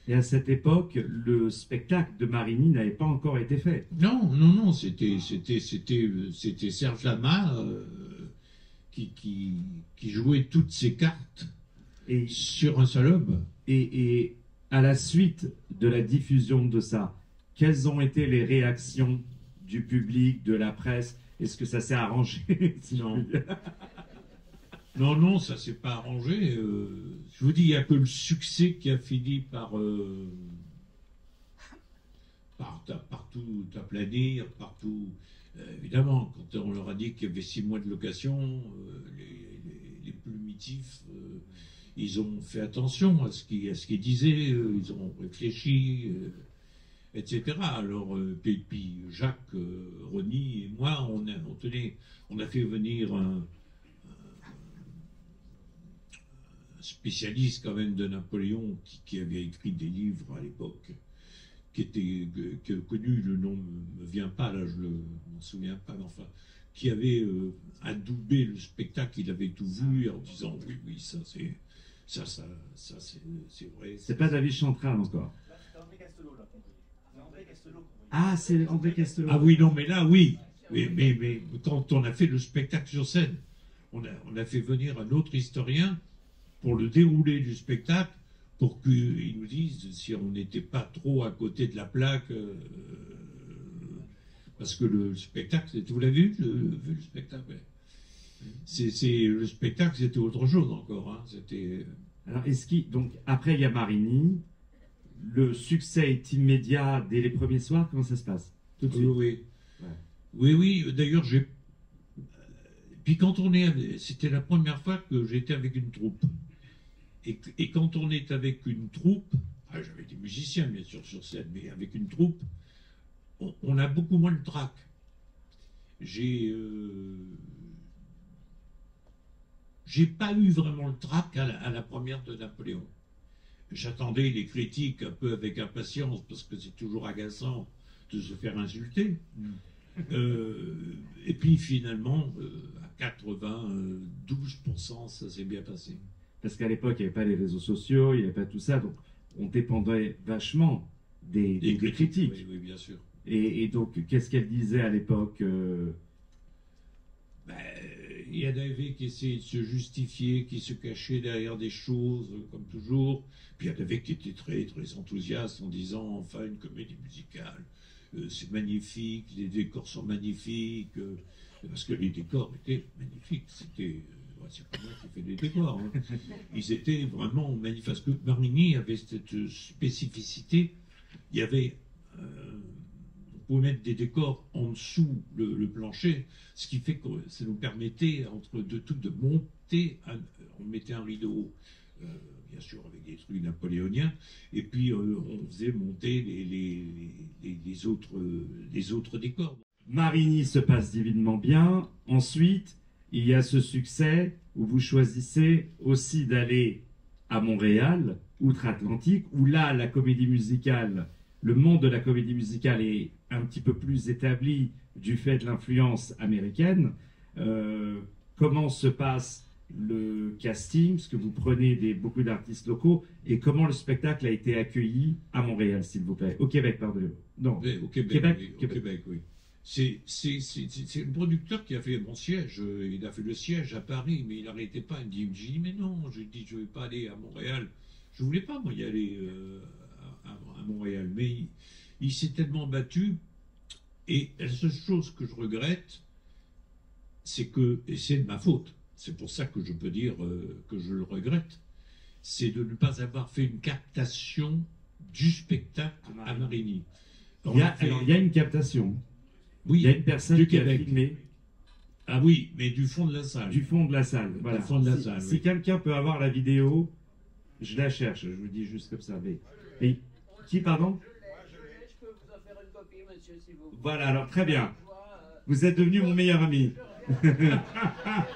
Et à cette époque, le spectacle de Marigny n'avait pas encore été fait. Non, c'était Serge Lama qui jouait toutes ses cartes sur un seul homme. Et à la suite de la diffusion de ça, quelles ont été les réactions du public, de la presse? Est-ce que ça s'est arrangé? Non, ça s'est pas arrangé. Je vous dis, il n'y a que le succès qui a fini par tout aplanir, partout. Évidemment, quand on leur a dit qu'il y avait 6 mois de location, les plumitifs, ils ont fait attention à ce qu'ils disaient, ils ont réfléchi, etc. Alors, puis Jacques, Rony et moi, on a fait venir un spécialiste quand même de Napoléon qui avait écrit des livres à l'époque, qui a connu, le nom me vient pas, là je m'en souviens pas, mais enfin, qui avait adoubé le spectacle, il avait tout vu en disant oui, ça c'est vrai. C'est pas David Chantran encore. C'est André Castelot là qu'on voyait. C'est André Castelot. Ah, c'est André Castelot. Ah oui, non, mais là, oui. Mais quand on a fait le spectacle sur scène, on a fait venir un autre historien pour le déroulé du spectacle, pour qu'il nous dise si on n'était pas trop à côté de la plaque, parce que le spectacle, vous l'avez vu, le spectacle? Le spectacle, c'était autre chose encore. Hein, c'était... Alors, donc, après, il y a Marigny, le succès est immédiat dès les premiers soirs, comment ça se passe? tout de Oui, suite. oui. Ouais. Oui, oui. D'ailleurs, j'ai. Puis quand on est, c'était la première fois que j'étais avec une troupe. Et quand on est avec une troupe, ah, j'avais des musiciens bien sûr sur scène, mais avec une troupe, on a beaucoup moins de trac. J'ai pas eu vraiment le trac à la première de Napoléon. J'attendais les critiques un peu avec impatience parce que c'est toujours agaçant de se faire insulter. Et puis finalement, à 92%, ça s'est bien passé. Parce qu'à l'époque, il n'y avait pas les réseaux sociaux, il n'y avait pas tout ça, donc on dépendait vachement des critiques. Oui, oui, bien sûr. Et donc, qu'est-ce qu'elle disait à l'époque Ben, il y en avait qui essayaient de se justifier, qui se cachaient derrière des choses, comme toujours. Puis il y en avait qui étaient très, très enthousiastes en disant enfin une comédie musicale, c'est magnifique, les décors sont magnifiques, parce que les décors étaient magnifiques. C'était, c'est pas moi qui fais des décors. Hein. Ils étaient vraiment magnifiques. Parce que Marini avait cette spécificité. Il y avait on pouvait mettre des décors en dessous le plancher, ce qui fait que ça nous permettait entre deux trucs de monter, on mettait un rideau, bien sûr avec des trucs napoléoniens, et puis on faisait monter les autres décors. Marigny se passe divinement bien. Ensuite, il y a ce succès où vous choisissez aussi d'aller à Montréal, outre-Atlantique, où là, la comédie musicale, le monde de la comédie musicale est un petit peu plus établi du fait de l'influence américaine. Comment se passe le casting, parce que vous prenez beaucoup d'artistes locaux, et comment le spectacle a été accueilli à Montréal, s'il vous plaît, au Québec, pardon. Non, Mais au Québec, Québec, oui, au Québec. Québec, oui. C'est le producteur qui a fait mon siège. Il a fait le siège à Paris, mais il n'arrêtait pas. J'ai dit, mais non, je dis, je ne vais pas aller à Montréal. Je ne voulais pas, moi, y aller à Montréal. Mais il s'est tellement battu. Et la seule chose que je regrette, c'est que, et c'est de ma faute, c'est pour ça que je peux dire que je le regrette, c'est de ne pas avoir fait une captation du spectacle à Marigny. Il y a une captation. Oui, Il y a une personne du qui a Québec. filmé Ah oui, mais du fond de la salle. du fond de la salle. Voilà. fond de la Si, salle, si oui. quelqu'un peut avoir la vidéo, je la cherche, je vous dis juste comme ça. Mais qui, pardon? Je peux vous en faire une copie, monsieur, si vous voulez. Voilà, alors très bien. Vous êtes devenu mon meilleur ami.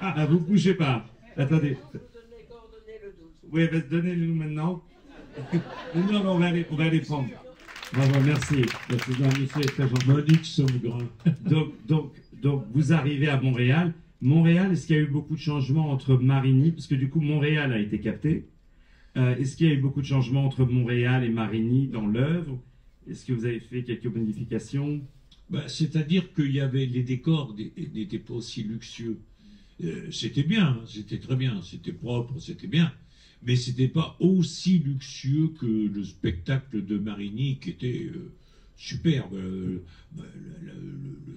Ah, vous ne bougez pas. Attendez. Vous donner les coordonnées le 12. Oui, donnez-le-nous maintenant. Non, on va aller prendre. Bravo, merci. Merci, non, monsieur est très gentil. Monique Sommegrain. Donc, vous arrivez à Montréal. Montréal, est-ce qu'il y a eu beaucoup de changements entre Marigny, parce que du coup, Montréal a été capté. Est-ce qu'il y a eu beaucoup de changements entre Montréal et Marigny dans l'œuvre? Est-ce que vous avez fait quelques modifications? Bah, c'est-à-dire qu'il y avait les décors n'étaient pas aussi luxueux. C'était bien, hein, c'était très bien, c'était propre, c'était bien, mais c'était pas aussi luxueux que le spectacle de Marigny qui était superbe. Le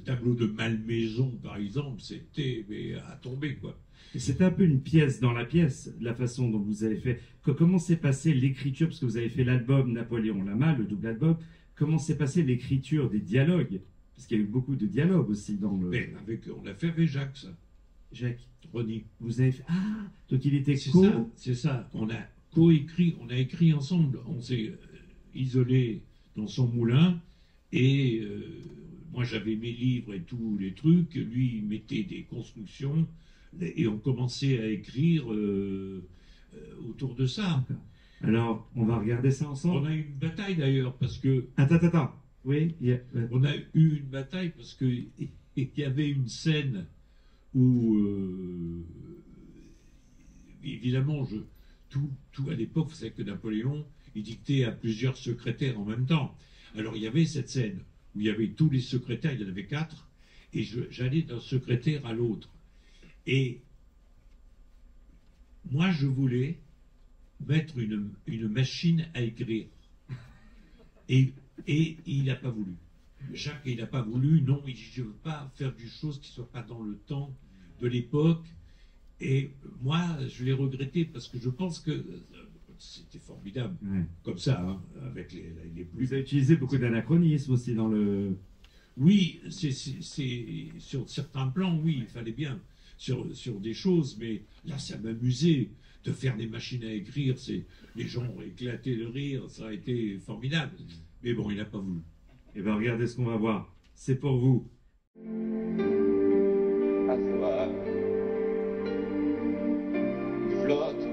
tableau de Malmaison, par exemple, c'était à tomber, quoi. C'était un peu une pièce dans la pièce, la façon dont vous avez fait. Comment s'est passée l'écriture, parce que vous avez fait l'album Napoléon Lama, le double album, comment s'est passée l'écriture des dialogues? Parce qu'il y a eu beaucoup de dialogues aussi dans le... Mais on l'a fait avec Jacques, ça. Jacques, Rony. vous avez fait... Ah, donc il était C'est ça, c'est ça. On a coécrit, on a écrit ensemble. On s'est isolé dans son moulin et moi j'avais mes livres et tous les trucs. Lui il mettait des constructions et on commençait à écrire autour de ça. Alors, on va regarder ça ensemble. On a eu une bataille d'ailleurs parce que Attends. Oui, on a eu une bataille parce que il y avait une scène où évidemment tout à l'époque, vous savez que Napoléon il dictait à plusieurs secrétaires en même temps. Alors il y avait cette scène où il y avait tous les secrétaires, il y en avait 4, et j'allais d'un secrétaire à l'autre. Et moi je voulais mettre une machine à écrire. Et il n'a pas voulu. Jacques, il n'a pas voulu. Non, il dit, je ne veux pas faire des choses qui ne soient pas dans le temps de l'époque. Et moi, je l'ai regretté parce que je pense que c'était formidable. Ouais. Comme ça, hein, avec les plus... Vous avez utilisé beaucoup d'anachronismes aussi dans le... Oui, sur certains plans, oui, il fallait bien. Sur des choses, mais là, ça m'amusait de faire des machines à écrire. Les gens ont éclaté de rire, ça a été formidable. Mais bon, il n'a pas voulu. Eh bien, regardez ce qu'on va voir. C'est pour vous. Asseoir, flotte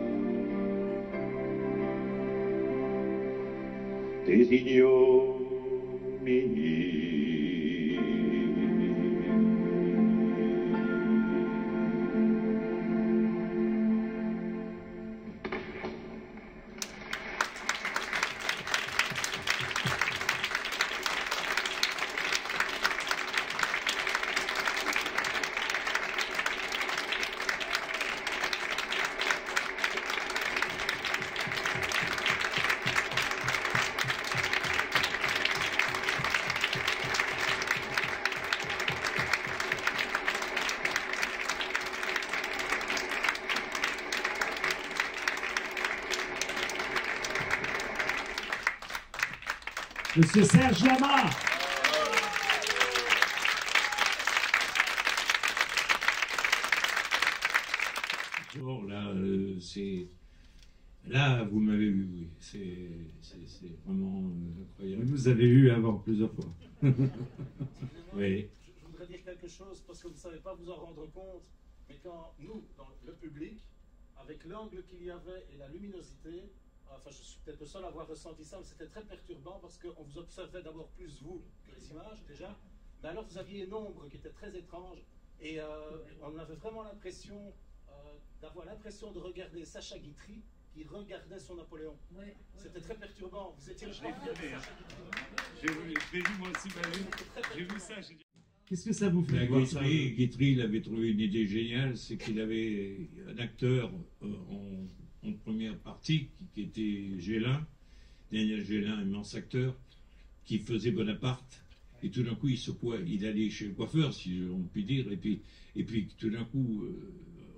des ignominies. Monsieur Serge Lama. Bon, là, là, vous m'avez eu, oui. C'est vraiment incroyable. Vous nous avez eu avant plusieurs fois. Oui. Je voudrais dire quelque chose parce que vous ne savez pas vous en rendre compte, mais quand nous, dans le public, avec l'angle qu'il y avait et la luminosité, enfin je suis peut-être le seul à avoir ressenti ça, mais c'était très perturbant parce qu'on vous observait d'abord plus vous que les images déjà, mais alors vous aviez une ombre qui était très étrange et on avait vraiment l'impression d'avoir l'impression de regarder Sacha Guitry qui regardait son Napoléon. Ouais. C'était très perturbant. Vous étiez Je l'ai vu moi aussi, j'ai vu ça. Qu'est-ce que ça vous fait voir ça? Guitry, il avait trouvé une idée géniale, c'est qu'il avait un acteur en première partie qui était Gélin, Daniel Gélin, immense acteur, qui faisait Bonaparte. Et tout d'un coup, il allait chez le coiffeur, si on peut dire, et puis tout d'un coup,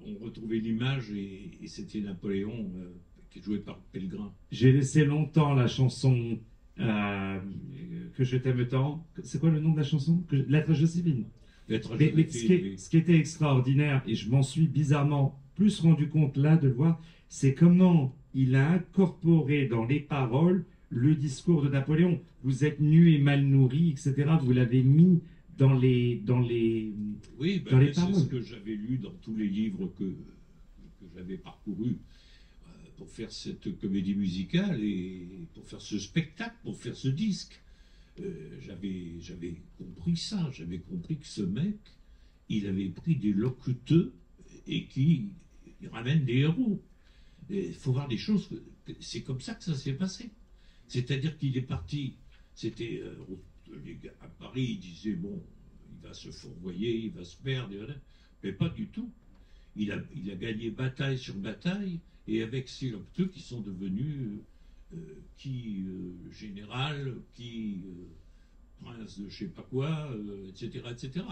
on retrouvait l'image et c'était Napoléon qui est joué par Pellegrin. J'ai laissé longtemps la chanson Que je t'aime tant. C'est quoi le nom de la chanson? Lettre à Joséphine. Mais ce qui était extraordinaire, et je m'en suis bizarrement plus rendu compte là de le voir, c'est comment il a incorporé dans les paroles le discours de Napoléon. Vous êtes nu et mal nourri, etc. Vous l'avez mis dans les oui, dans les paroles. C'est ce que j'avais lu dans tous les livres que j'avais parcourus pour faire cette comédie musicale et pour faire ce spectacle, pour faire ce disque. J'avais compris ça. J'avais compris que ce mec, il avait pris des locuteux et qui ramène des héros. Il faut voir des choses. C'est comme ça que ça s'est passé. C'est-à-dire qu'il est parti. C'était à Paris, il disait bon, il va se fourvoyer, il va se perdre, mais pas du tout. Il a gagné bataille sur bataille, et avec ces locuteux qui sont devenus général, prince de je sais pas quoi, etc., etc.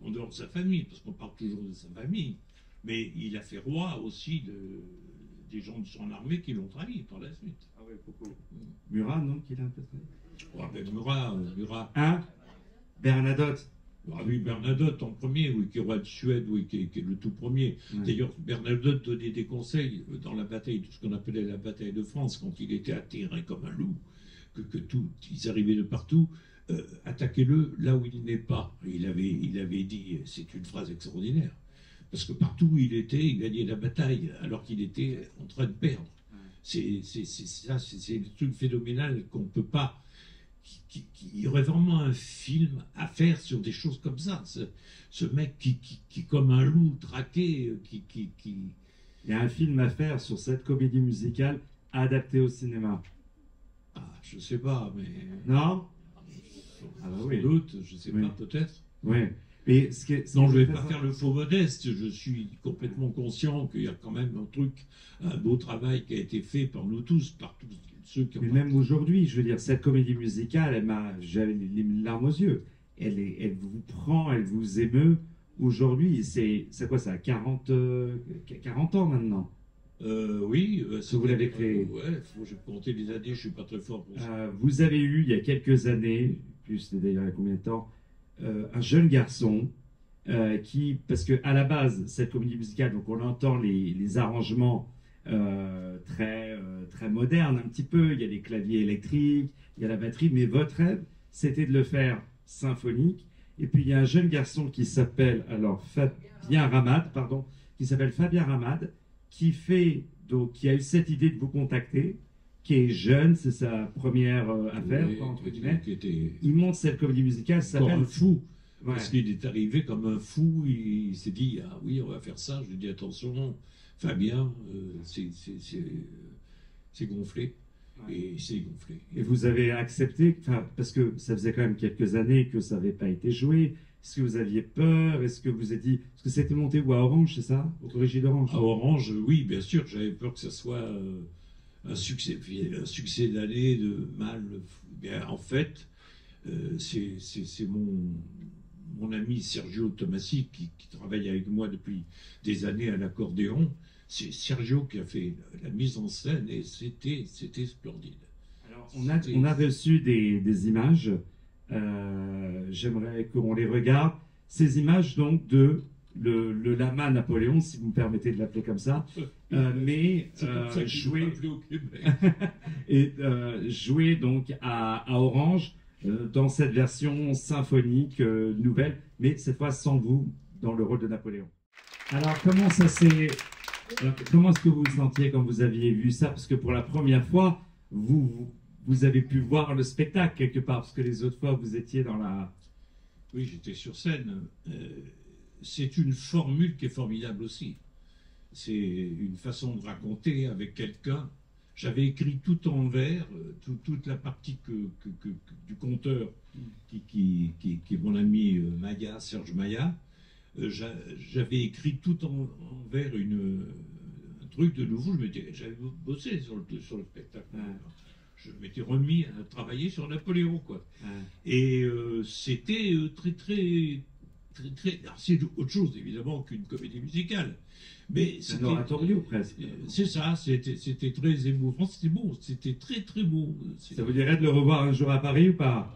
En dehors de sa famille, parce qu'on parle toujours de sa famille. Mais il a fait roi aussi des gens de son armée qui l'ont trahi par la suite. Ah oui, beaucoup. Murat, non, qu'il a un peu trahi. Ouais, ben Murat. Hein? Bernadotte. Ah oui, Bernadotte en premier, oui, qui est roi de Suède, oui, qui est le tout premier. Ouais. D'ailleurs, Bernadotte donnait des conseils dans la bataille, ce qu'on appelait la bataille de France, quand il était atterré comme un loup, ils arrivaient de partout. Attaquez-le là où il n'est pas. Il avait dit, c'est une phrase extraordinaire, parce que partout où il était, il gagnait la bataille, alors qu'il était en train de perdre. C'est le truc phénoménal qu'on ne peut pas. Il y aurait vraiment un film à faire sur des choses comme ça. Ce mec qui comme un loup traqué, Il y a un film à faire sur cette comédie musicale adaptée au cinéma. Ah, je sais pas, mais... Non? Sans doute, je sais pas, peut-être. Oui. Mais non, je ne vais pas faire le faux modeste. Je suis complètement conscient qu'il y a quand même un beau travail qui a été fait par nous tous, par tous ceux qui ont... Mais même aujourd'hui, je veux dire, cette comédie musicale, j'avais les larmes aux yeux. Elle vous prend, elle vous émeut. Aujourd'hui, c'est quoi ça, 40 ans maintenant? Oui. Vous l'avez créé. Ouais, j'ai compté les années, je ne suis pas très fort pour ça. Vous avez eu, il y a quelques années, plus d'ailleurs il y a combien de temps, un jeune garçon parce que à la base, cette comédie musicale, donc on entend les arrangements très modernes un petit peu, il y a les claviers électriques, il y a la batterie, mais votre rêve, c'était de le faire symphonique. Et puis il y a un jeune garçon qui s'appelle Fabien Ramad, qui a eu cette idée de vous contacter, qui est jeune, c'est sa première affaire, Oui, entre guillemets. qui était Il monte cette comédie musicale, ça encore s'appelle un fou. Ouais. Parce qu'il est arrivé comme un fou, il s'est dit, ah oui, on va faire ça. Je lui ai dit, attention, Fabien, c'est gonflé. Ouais. Et c'est gonflé. Et vous avez accepté, parce que ça faisait quand même quelques années que ça n'avait pas été joué. Est-ce que vous aviez peur? Est-ce que vous avez dit, est-ce que c'était monté où, à Orange, c'est ça? Au Corrigé d'Orange? À Orange, oui, bien sûr, j'avais peur que ça soit un succès d'année, de mal. Bien, en fait, c'est mon ami Sergio Tomassi qui travaille avec moi depuis des années à l'accordéon. C'est Sergio qui a fait la mise en scène et c'était splendide. Alors, on a reçu des images. J'aimerais qu'on les regarde. Ces images, donc, de le lama Napoléon, si vous me permettez de l'appeler comme ça, mais joué au Québec. et joué donc à Orange dans cette version symphonique nouvelle, mais cette fois sans vous dans le rôle de Napoléon. Alors, comment est-ce que vous vous sentiez quand vous aviez vu ça? Parce que pour la première fois, vous avez pu voir le spectacle quelque part, parce que les autres fois, vous étiez dans la... Oui, j'étais sur scène. C'est une formule qui est formidable aussi. C'est une façon de raconter avec quelqu'un. J'avais écrit tout en vers, toute la partie du conteur, qui est mon ami Serge Maya. J'avais écrit tout en vers un truc de nouveau. J'avais bossé sur le spectacle. Ouais. Je m'étais remis à travailler sur Napoléon, quoi. Ouais. Et c'était très. Alors, c'est autre chose, évidemment, qu'une comédie musicale. Mais C'est un oratorio, presque. C'est ça, c'était très émouvant, c'était beau, c'était très beau. Ça vous dirait de le revoir un jour à Paris ou pas?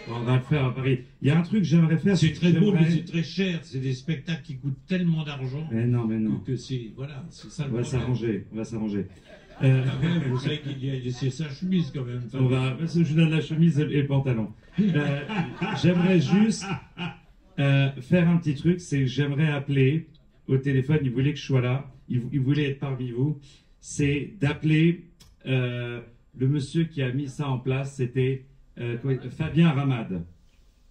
On va le faire à Paris. Il y a un truc que j'aimerais faire. C'est très beau, mais c'est très cher. C'est des spectacles qui coûtent tellement d'argent. Mais non. Que c'est. Voilà, c'est ça le On va problème. s'arranger. Quand même, vous savez qu'il y a laissé sa chemise quand même. Je vous donne la chemise et le pantalon. J'aimerais juste faire un petit truc, c'est que j'aimerais appeler au téléphone, il voulait que je sois là, il voulait être parmi vous, c'est d'appeler le monsieur qui a mis ça en place, c'était Fabien Ramad.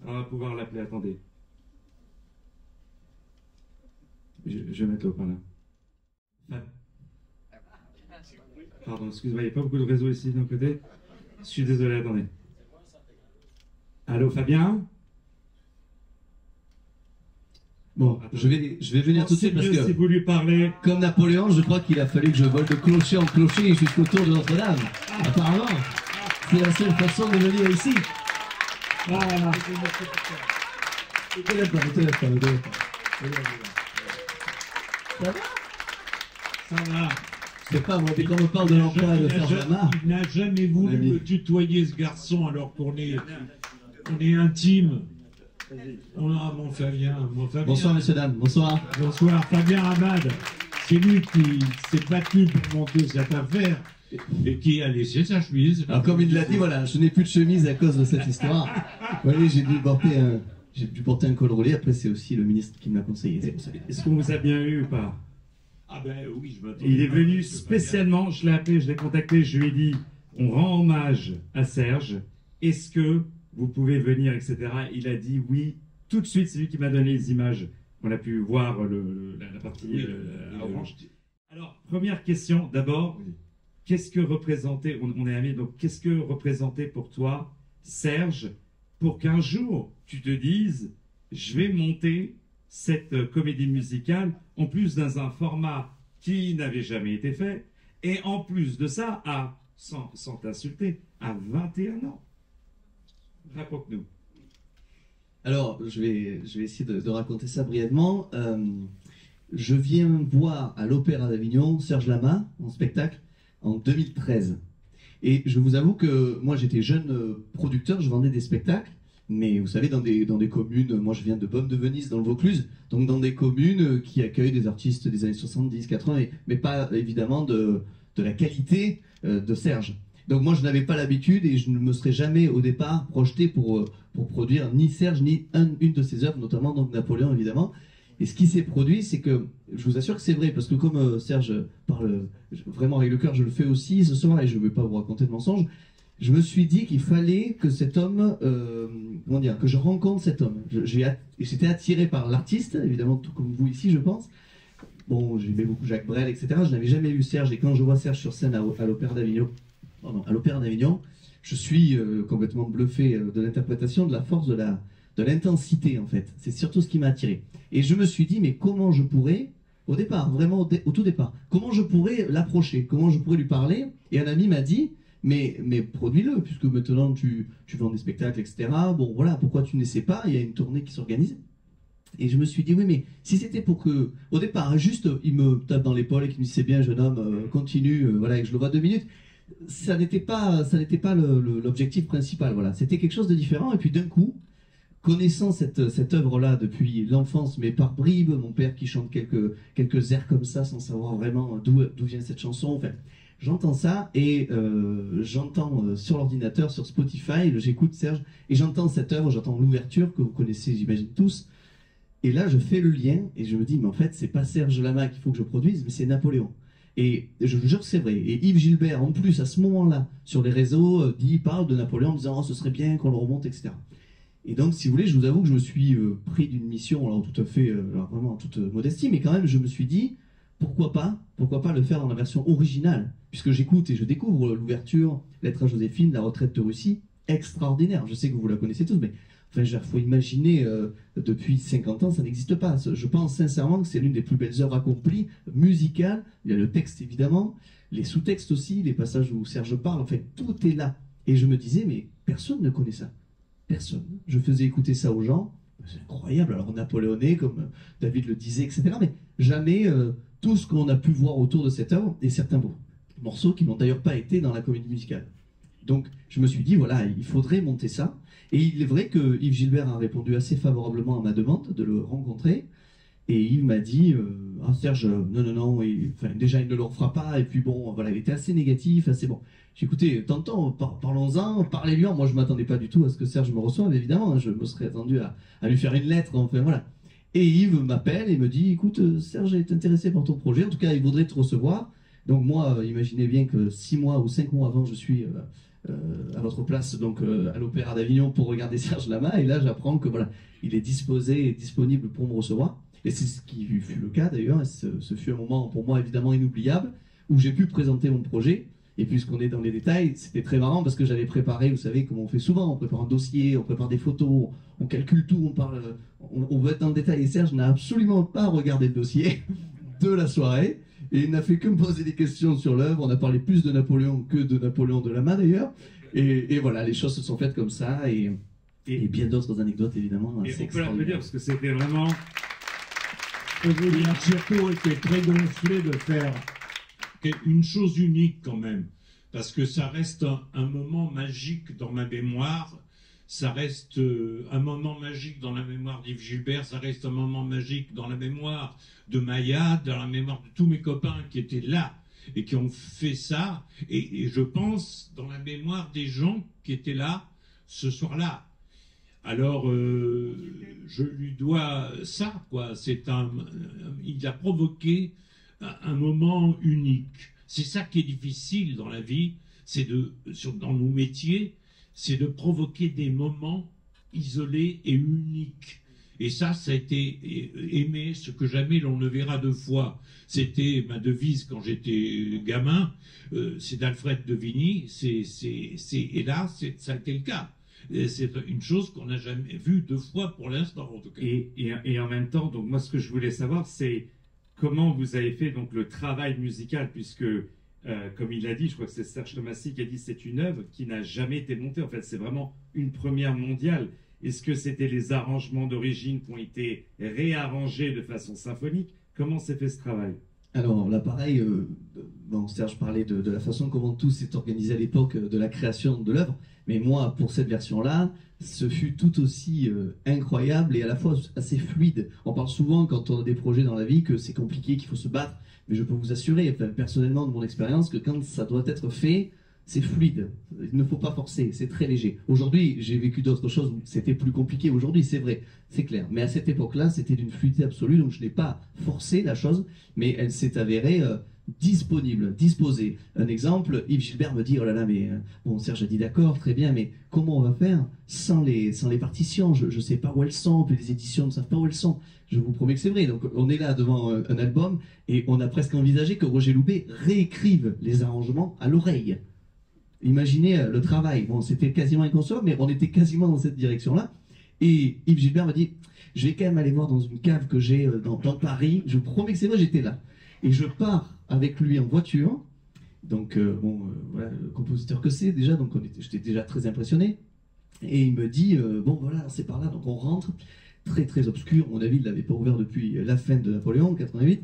On va pouvoir l'appeler, attendez. Je vais mettre le haut-parleur. Pardon, excusez-moi, il n'y a pas beaucoup de réseau ici d'un côté. Je suis désolé, attendez. Allô, Fabien? Bon, je vais venir tout de suite parce que, si vous lui parlez. comme Napoléon, je crois qu'il a fallu que je vole de clocher en clocher jusqu'au tour de Notre-Dame. Apparemment, c'est la seule façon de venir ici. Voilà. Ça va? Ça va. Je sais pas, moi, mais quand on parle de l'emploi de Serge Lama, Il n'a jamais voulu Ami. me tutoyer, ce garçon, alors qu'on est intime. Mon Fabien. bonsoir messieurs, dames, bonsoir. Bonsoir, Fabien Ramad. C'est lui qui s'est battu pour monter cette affaire et qui a laissé sa chemise. Alors comme il l'a dit, voilà, je n'ai plus de chemise à cause de cette histoire. Vous voyez, j'ai dû porter un col roulé, après c'est aussi le ministre qui me l'a conseillé. C'est pour ça. Est-ce qu'on vous a bien eu ou pas? Ah ben oui, je m'attends. Il est venu spécialement, je l'ai appelé, je l'ai contacté, je lui ai dit, on rend hommage à Serge, est-ce que vous pouvez venir, etc. Il a dit oui, tout de suite, c'est lui qui m'a donné les images. On a pu voir la partie à Orange. Alors, première question, d'abord, qu'est-ce que représentait, on est amis, donc qu'est-ce que représentait pour toi, Serge, pour qu'un jour, tu te dises, je vais monter cette comédie musicale, en plus dans un format qui n'avait jamais été fait, et en plus de ça, sans t'insulter, à 21 ans. Raconte-nous. Alors, je vais essayer de raconter ça brièvement. Je viens voir à l'Opéra d'Avignon Serge Lama en spectacle en 2013. Et je vous avoue que moi j'étais jeune producteur, je vendais des spectacles. Mais vous savez, dans des communes, moi je viens de Beaune-de-Venise, dans le Vaucluse, donc dans des communes qui accueillent des artistes des années 70, 80, mais pas évidemment de la qualité de Serge. Donc moi je n'avais pas l'habitude et je ne me serais jamais au départ projeté pour produire ni Serge ni une de ses œuvres, notamment donc Napoléon évidemment. Et ce qui s'est produit, c'est que, je vous assure que c'est vrai, parce que comme Serge parle vraiment avec le cœur, je le fais aussi ce soir et je ne vais pas vous raconter de mensonges, je me suis dit qu'il fallait que cet homme, comment dire, que je rencontre cet homme. J'étais attiré par l'artiste, évidemment tout comme vous ici je pense. Bon, j'aimais beaucoup Jacques Brel, etc. Je n'avais jamais vu Serge et quand je vois Serge sur scène à l'Opéra d'Avignon, je suis complètement bluffé de l'interprétation, de la force, de l'intensité en fait. C'est surtout ce qui m'a attiré. Et je me suis dit, mais comment je pourrais, au départ, vraiment au tout départ, comment je pourrais l'approcher, comment je pourrais lui parler. Et un ami m'a dit, mais produis-le, puisque maintenant tu vends des spectacles, etc. Bon voilà, pourquoi tu n'essaies pas, il y a une tournée qui s'organise. Et je me suis dit, oui, mais si c'était pour que, au départ, juste, il me tape dans l'épaule et qu'il me dit, c'est bien, jeune homme, continue, voilà, et que je le vois 2 minutes, ça n'était pas l'objectif principal, voilà. C'était quelque chose de différent, et puis d'un coup, connaissant cette œuvre-là depuis l'enfance, mais par bribes, mon père qui chante quelques airs comme ça, sans savoir vraiment d'où vient cette chanson, enfin, j'entends ça, et j'entends sur l'ordinateur, sur Spotify, j'écoute Serge, et j'entends cette œuvre, j'entends l'ouverture, que vous connaissez, j'imagine tous. Et là, je fais le lien et je me dis, mais en fait, c'est pas Serge Lama qu'il faut que je produise, mais c'est Napoléon. Et je vous jure que c'est vrai. Et Yves Gilbert, en plus, à ce moment-là, sur les réseaux, parle de Napoléon en disant, oh, ce serait bien qu'on le remonte, etc. Et donc, si vous voulez, je vous avoue que je me suis pris d'une mission, alors tout à fait, alors vraiment en toute modestie, mais quand même, je me suis dit, pourquoi pas le faire dans la version originale, puisque j'écoute et je découvre l'ouverture, Lettre à Joséphine, La retraite de Russie, extraordinaire. Je sais que vous la connaissez tous, mais enfin, il faut imaginer, depuis 50 ans, ça n'existe pas. Je pense sincèrement que c'est l'une des plus belles œuvres accomplies, musicales. Il y a le texte, évidemment, les sous-textes aussi, les passages où Serge parle, enfin, tout est là. Et je me disais, mais personne ne connaît ça. Personne. Je faisais écouter ça aux gens. C'est incroyable. Alors, napoléonais, comme David le disait, etc. Mais jamais tout ce qu'on a pu voir autour de cette œuvre, et certains morceaux qui n'ont d'ailleurs pas été dans la comédie musicale. Donc, je me suis dit, voilà, il faudrait monter ça. Et il est vrai que Yves Gilbert a répondu assez favorablement à ma demande de le rencontrer. Et Yves m'a dit, ah Serge, non, enfin, déjà il ne le refera pas. Et puis bon, voilà, il était assez négatif, assez bon. J'ai écouté, tantôt, parlons-en, parlez-lui. Moi, je ne m'attendais pas du tout à ce que Serge me reçoive, évidemment. Hein, je me serais attendu à lui faire une lettre, enfin voilà. Et Yves m'appelle et me dit, écoute, Serge est intéressé par ton projet. En tout cas, il voudrait te recevoir. Donc moi, imaginez bien que 6 mois ou 5 mois avant, je suis à votre place, donc à l'Opéra d'Avignon pour regarder Serge Lama. Et là, j'apprends que voilà, il est disposé et disponible pour me recevoir. Et c'est ce qui fut le cas d'ailleurs. Et ce fut un moment pour moi évidemment inoubliable où j'ai pu présenter mon projet. Et puisqu'on est dans les détails, c'était très marrant parce que j'avais préparé, vous savez, comme on fait souvent, on prépare un dossier, on prépare des photos, on calcule tout, on veut être dans le détail. Et Serge n'a absolument pas regardé le dossier de la soirée. Et il n'a fait que me poser des questions sur l'œuvre. On a parlé plus de Napoléon que de Napoléon de Lama d'ailleurs. Et voilà, les choses se sont faites comme ça. Et bien d'autres anecdotes évidemment. Et on peut l'applaudir parce que c'était vraiment... Il a surtout été très gonflé de faire une chose unique quand même. Parce que ça reste un moment magique dans ma mémoire. Ça reste un moment magique dans la mémoire d'Yves Gilbert, ça reste un moment magique dans la mémoire de Maya, dans la mémoire de tous mes copains qui étaient là et qui ont fait ça, et je pense dans la mémoire des gens qui étaient là ce soir-là. Alors, je lui dois ça, quoi. Il a provoqué un moment unique. C'est ça qui est difficile dans la vie, dans nos métiers, c'est de provoquer des moments isolés et uniques. Et ça a été aimer ce que jamais l'on ne verra 2 fois. C'était ma devise quand j'étais gamin, c'est d'Alfred de Vigny, et là, ça a été le cas. C'est une chose qu'on n'a jamais vue 2 fois pour l'instant, en tout cas. Et en même temps, donc moi, ce que je voulais savoir, c'est comment vous avez fait donc le travail musical, puisque... comme il l'a dit, je crois que c'est Serge Tomassi qui a dit c'est une œuvre qui n'a jamais été montée. En fait, c'est vraiment une première mondiale. Est-ce que c'était les arrangements d'origine qui ont été réarrangés de façon symphonique? Comment s'est fait ce travail? Alors là, pareil, bon, Serge parlait de la façon comment tout s'est organisé à l'époque de la création de l'œuvre, mais moi, pour cette version-là, ce fut tout aussi incroyable et à la fois assez fluide. On parle souvent, quand on a des projets dans la vie, que c'est compliqué, qu'il faut se battre, mais je peux vous assurer, enfin, personnellement, de mon expérience, que quand ça doit être fait, c'est fluide. Il ne faut pas forcer, c'est très léger. Aujourd'hui, j'ai vécu d'autres choses où c'était plus compliqué. Aujourd'hui, c'est vrai, c'est clair. Mais à cette époque-là, c'était d'une fluidité absolue, donc je n'ai pas forcé la chose, mais elle s'est avérée disponible, disposée. Un exemple, Yves Gilbert me dit, oh là là, mais bon, Serge a dit d'accord, très bien, mais comment on va faire sans les partitions? Je ne sais pas où elles sont, puis les éditions ne savent pas où elles sont. Je vous promets que c'est vrai. Donc on est là devant un album, et on a presque envisagé que Roger Loubet réécrive les arrangements à l'oreille. Imaginez le travail. Bon, c'était quasiment inconcevable, mais on était quasiment dans cette direction-là. Et Yves Gilbert m'a dit, je vais quand même aller voir dans une cave que j'ai dans Paris. Je vous promets que c'est vrai, j'étais là. Et je pars avec lui en voiture. Donc, voilà, le compositeur que c'est déjà. Donc, j'étais déjà très impressionné. Et il me dit, bon, voilà, c'est par là. Donc, on rentre. Très, très obscur. À mon avis, il ne l'avait pas ouvert depuis la fin de Napoléon, en 88.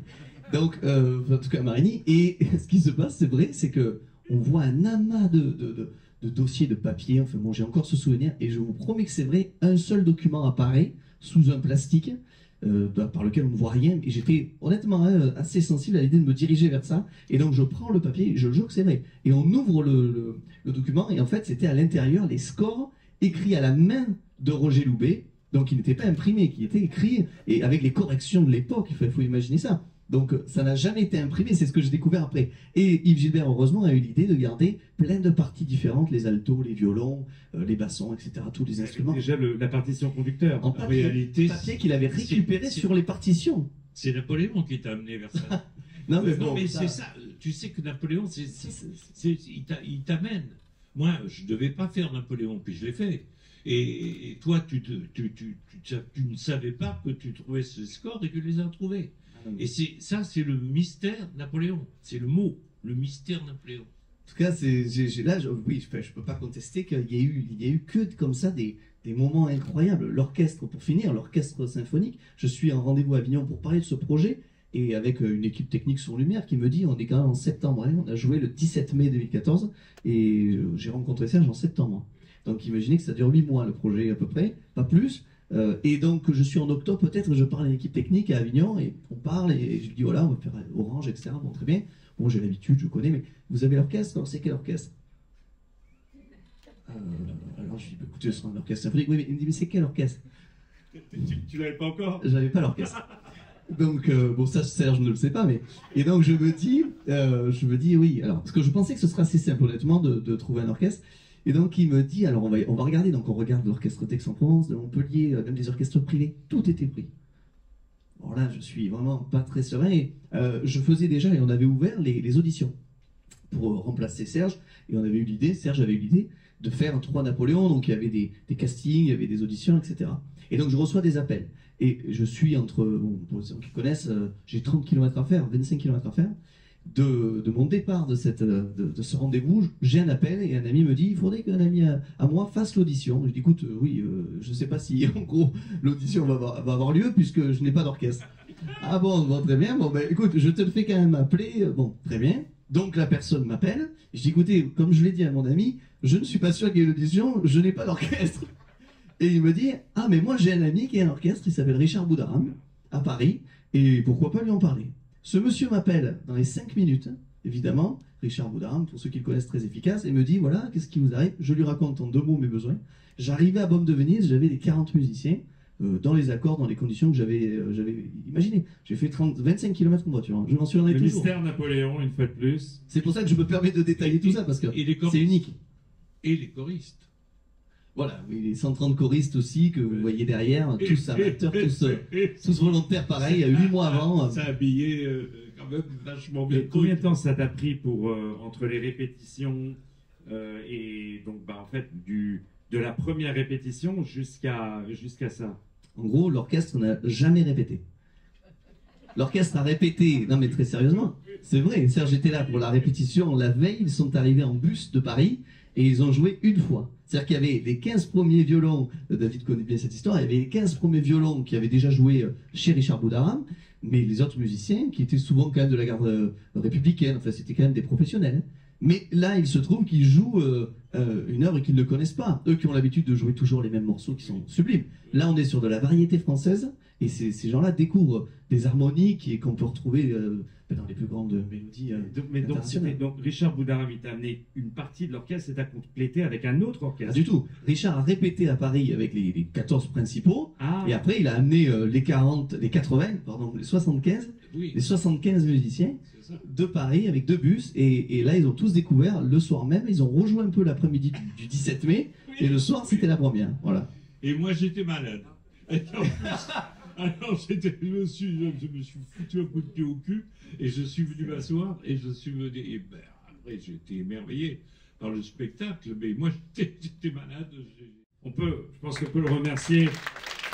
Donc, en tout cas, à Marigny. Et ce qui se passe, c'est vrai, c'est que on voit un amas de dossiers, de papiers. Enfin bon, j'ai encore ce souvenir, et je vous promets que c'est vrai, un seul document apparaît sous un plastique par lequel on ne voit rien. Et j'étais honnêtement assez sensible à l'idée de me diriger vers ça. Et donc je prends le papier, je jure que c'est vrai. Et on ouvre le document, et en fait c'était à l'intérieur les scores écrits à la main de Roger Loubet. Donc il n'était pas imprimé, qui était écrit, et avec les corrections de l'époque, il faut imaginer ça. Donc ça n'a jamais été imprimé, c'est ce que j'ai découvert après. Et Yves Gilbert, heureusement, a eu l'idée de garder plein de parties différentes, les altos, les violons, les bassons, etc., tous les instruments. Déjà la partition conducteur. En papier, réalité, papier qu'il avait récupéré sur les partitions. C'est Napoléon qui t'a amené vers ça. Non mais, non, bon, mais c'est ça. Tu sais que Napoléon, il t'amène. Moi, je ne devais pas faire Napoléon, puis je l'ai fait. Et toi, tu ne savais pas que tu trouvais ce score et que tu les as trouvés. Et c'est le mystère Napoléon. C'est le mot, le mystère Napoléon. En tout cas, oui, je peux pas contester qu'il y a eu que comme ça des moments incroyables. L'orchestre, pour finir, l'orchestre symphonique. Je suis en rendez-vous à Avignon pour parler de ce projet, et avec une équipe technique sur Lumière qui me dit, on est quand même en septembre, hein, on a joué le 17 mai 2014, et j'ai rencontré Serge en septembre. Donc imaginez que ça dure 8 mois le projet à peu près, pas plus. Et donc je suis en octobre, peut-être je parle à l'équipe technique à Avignon, et on parle, et je lui dis voilà, on va faire Orange, etc. Bon, très bien. Bon, j'ai l'habitude, je connais, mais vous avez l'orchestre? Alors c'est quel orchestre? Alors je lui dis, écoutez, ce sera un orchestre symphonique. Oui, mais il me dit, mais c'est quel orchestre? Tu l'avais pas encore? J'avais pas l'orchestre. Donc, bon, ça, Serge ne le sait pas, mais. Et donc, je me dis, oui. Alors, parce que je pensais que ce serait assez simple, honnêtement, de trouver un orchestre. Et donc, il me dit, alors, on va regarder. Donc, on regarde l'orchestre d'Aix-en-Provence, de Montpellier, même des orchestres privés. Tout était pris. Alors là, je suis vraiment pas très serein. Et je faisais déjà, et on avait ouvert les auditions pour remplacer Serge. Et on avait eu l'idée, Serge avait eu l'idée, de faire 3 Napoléons. Donc, il y avait des castings, il y avait des auditions, etc. Et donc, je reçois des appels. Et je suis entre, bon, pour ceux qui connaissent, j'ai 30 km à faire, 25 km à faire. De mon départ de ce rendez-vous, j'ai un appel, et un ami me dit, il faudrait qu'un ami à moi fasse l'audition. Je dis, écoute, oui, je ne sais pas si en gros l'audition va avoir lieu, puisque je n'ai pas d'orchestre. Ah bon, très bien, bon ben écoute, je te le fais quand même appeler, bon, très bien. Donc la personne m'appelle, je dis, écoutez, comme je l'ai dit à mon ami, je ne suis pas sûr qu'il y ait l'audition, je n'ai pas d'orchestre. Et il me dit, ah mais moi j'ai un ami qui a un orchestre, il s'appelle Richard Boudaram, à Paris, et pourquoi pas lui en parler. Ce monsieur m'appelle dans les 5 minutes, évidemment, Richard Boudaram, pour ceux qui le connaissent, très efficace, et me dit, voilà, qu'est-ce qui vous arrive? Je lui raconte en 2 mots mes besoins. J'arrivais à Baume de Venise, j'avais les 40 musiciens, dans les accords, dans les conditions que j'avais imaginées. J'ai fait 25 km en voiture, hein. Je m'en souviendrai toujours. Le mystère Napoléon, une fois de plus. C'est pour ça que je me permets de détailler tout ça, parce que c'est unique. Et les choristes. Voilà, oui, les 130 choristes aussi que vous voyez derrière, tous amateurs, tous volontaires, pareil, 8 mois avant. Ça habillé quand même vachement bien. Et combien de temps ça t'a pris pour entre les répétitions et donc en fait de la première répétition jusqu'à ça? En gros, l'orchestre n'a jamais répété. L'orchestre a répété, non mais très sérieusement, c'est vrai, Serge était là pour la répétition la veille, ils sont arrivés en bus de Paris et ils ont joué une fois. C'est-à-dire qu'il y avait les 15 premiers violons, David connaît bien cette histoire, il y avait les 15 premiers violons qui avaient déjà joué chez Richard Boudaram, mais les autres musiciens, qui étaient souvent quand même de la garde républicaine, enfin c'était quand même des professionnels. Mais là, il se trouve qu'ils jouent une œuvre qu'ils ne connaissent pas. Eux qui ont l'habitude de jouer toujours les mêmes morceaux qui sont sublimes. Là, on est sur de la variété française, et ces gens-là découvrent des harmonies qu'on peut retrouver dans les plus grandes mélodies internationales. Donc Richard Boudaram, il t'a amené une partie de l'orchestre, c'est à compléter avec un autre orchestre. Pas du tout. Richard a répété à Paris avec les 14 principaux, et après il a amené les 75, Oui, les 75 musiciens c'est ça. de Paris avec 2 bus, et là ils ont tous découvert le soir même, ils ont rejoué un peu l'après-midi du 17 mai, et le soir c'était la première. Voilà. Et moi, j'étais malade. Et en plus, alors, je me suis foutu un coup de pied au cul, et je suis venu m'asseoir, et je suis venu. Et ben, après, j'ai été émerveillé par le spectacle, mais moi, j'étais malade. Je pense qu'on peut le remercier,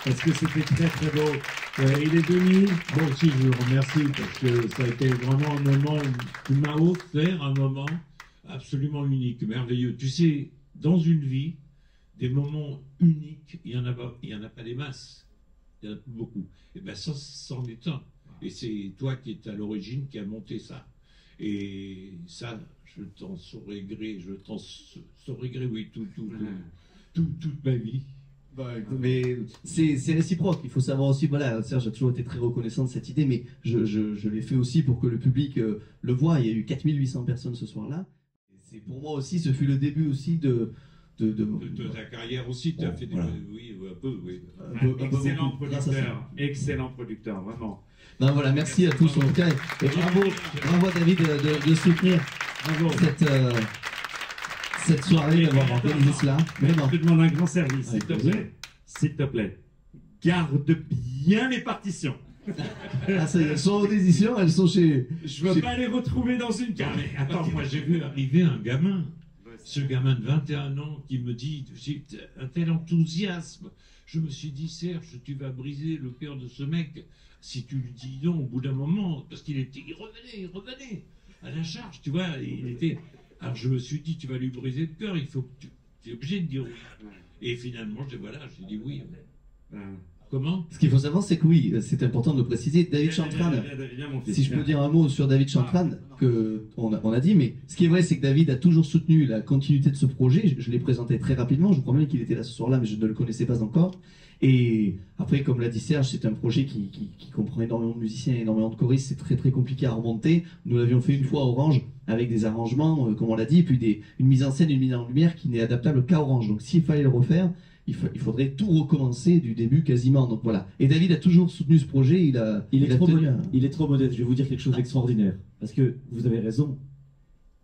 parce que c'était très très beau. Il est venu. Moi aussi, je le remercie, parce que ça a été vraiment un moment qui m'a offert un moment absolument unique, merveilleux. Tu sais, dans une vie, des moments uniques, il y en a pas des masses, il y en a beaucoup. Et bien ça, c'en est un. Et c'est toi qui es à l'origine qui a monté ça. Et ça, je t'en saurais gré, oui, toute ma vie. Mais c'est réciproque, il faut savoir aussi, voilà, Serge a toujours été très reconnaissant de cette idée, mais je l'ai fait aussi pour que le public le voit. Il y a eu 4800 personnes ce soir-là. C'est pour moi aussi, ce fut le début aussi de ta carrière aussi, tu as fait voilà. Oui, un peu, oui. Excellent producteur, vraiment. Ben voilà, merci à tous en tout cas, et bravo à David de soutenir cette soirée, d'avoir organisé cela. Mais je te demande un grand service, s'il te plaît. S'il te plaît, garde bien les partitions. Ah, ça y est, elles sont en édition, elles sont chez... Je veux pas les retrouver dans une carte. Mais attends, moi j'ai vu arriver un gamin, ce gamin de 21 ans qui me dit, j'ai un tel enthousiasme. Je me suis dit, Serge, tu vas briser le cœur de ce mec si tu lui dis non au bout d'un moment, parce il revenait à la charge, tu vois. Il était... Alors je me suis dit, tu vas lui briser le cœur, il faut que tu es obligé de dire oui. Et finalement, j'ai dit oui. Comment? Ce qu'il faut savoir, c'est que oui, c'est important de le préciser, David Chantran, si je peux dire un mot sur David Chantran, on a dit, mais ce qui est vrai, c'est que David a toujours soutenu la continuité de ce projet. Je l'ai présenté très rapidement, je crois bien qu'il était là ce soir-là, mais je ne le connaissais pas encore. Et après, comme l'a dit Serge, c'est un projet qui comprend énormément de musiciens, énormément de choristes, c'est très très compliqué à remonter. Nous l'avions fait une fois à Orange, avec des arrangements, comme on l'a dit, et puis une mise en scène, une mise en lumière qui n'est adaptable qu'à Orange. Donc s'il fallait le refaire, il faudrait tout recommencer du début quasiment. Donc voilà. Et David a toujours soutenu ce projet. Il est trop modeste. Je vais vous dire quelque chose d'extraordinaire. Parce que vous avez raison.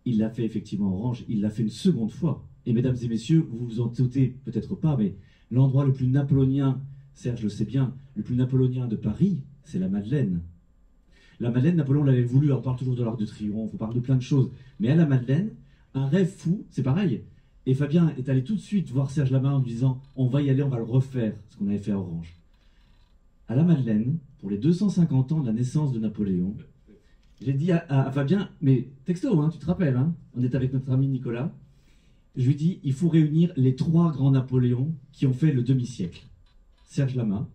Il l'a fait effectivement à Orange. Il l'a fait une seconde fois. Et mesdames et messieurs, vous vous en doutez peut-être pas, mais l'endroit le plus napoléonien, Serge le sait bien, le plus napoléonien de Paris, c'est la Madeleine. La Madeleine, Napoléon l'avait voulu. On parle toujours de l'Arc de Triomphe, on parle de plein de choses. Mais à la Madeleine, un rêve fou, c'est pareil. Et Fabien est allé tout de suite voir Serge Lama en lui disant « On va y aller, on va le refaire, ce qu'on avait fait à Orange. » À la Madeleine, pour les 250 ans de la naissance de Napoléon, j'ai dit à Fabien, mais texto, hein, tu te rappelles, hein, on est avec notre ami Nicolas, je lui dis, il faut réunir les 3 grands Napoléons qui ont fait le demi-siècle. Serge Lama,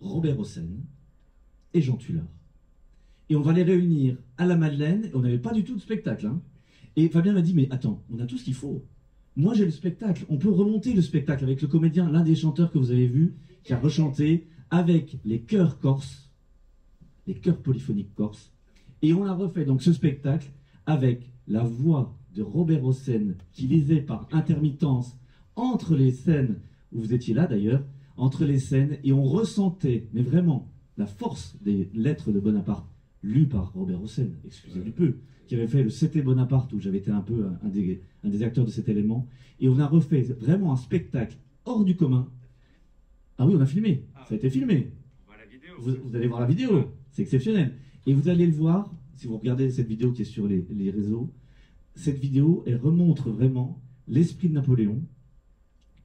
Robert Hossein et Jean Tullard. Et on va les réunir à la Madeleine, et on n'avait pas du tout de spectacle, hein. Et Fabien m'a dit, mais attends, on a tout ce qu'il faut. Moi, j'ai le spectacle. On peut remonter le spectacle avec le comédien, l'un des chanteurs que vous avez vu, qui a rechanté avec les chœurs corses, les chœurs polyphoniques corses. Et on a refait donc ce spectacle avec la voix de Robert Hossein, qui lisait par intermittence entre les scènes, où vous étiez là d'ailleurs, entre les scènes, et on ressentait, mais vraiment, la force des lettres de Bonaparte, lues par Robert Hossein, excusez du peu, qui avait fait le C'était Bonaparte, où j'avais été un peu un des acteurs de cet élément. Et on a refait vraiment un spectacle hors du commun. Ah oui, on a filmé. Ça a été filmé. Vous allez voir la vidéo. C'est exceptionnel. Et vous allez le voir, si vous regardez cette vidéo qui est sur les réseaux, cette vidéo, elle remontre vraiment l'esprit de Napoléon.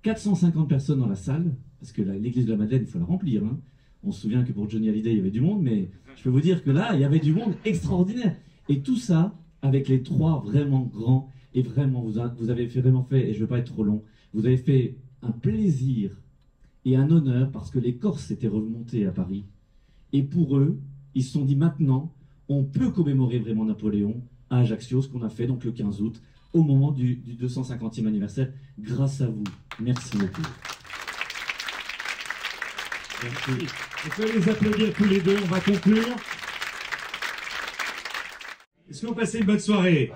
450 personnes dans la salle, parce que l'église de la Madeleine, il faut la remplir, hein. On se souvient que pour Johnny Hallyday, il y avait du monde, mais je peux vous dire que là, il y avait du monde extraordinaire. Et tout ça, avec les 3 vraiment grands, et vraiment, vous avez vraiment fait, et je ne veux pas être trop long, vous avez fait un plaisir et un honneur, parce que les Corses étaient remontés à Paris, Et pour eux, ils se sont dit maintenant, on peut commémorer vraiment Napoléon à Ajaccio, ce qu'on a fait donc le 15 août, au moment du 250e anniversaire, grâce à vous. Merci beaucoup. Merci. On peut les applaudir tous les deux, on va conclure. Est-ce que vous passez une bonne soirée?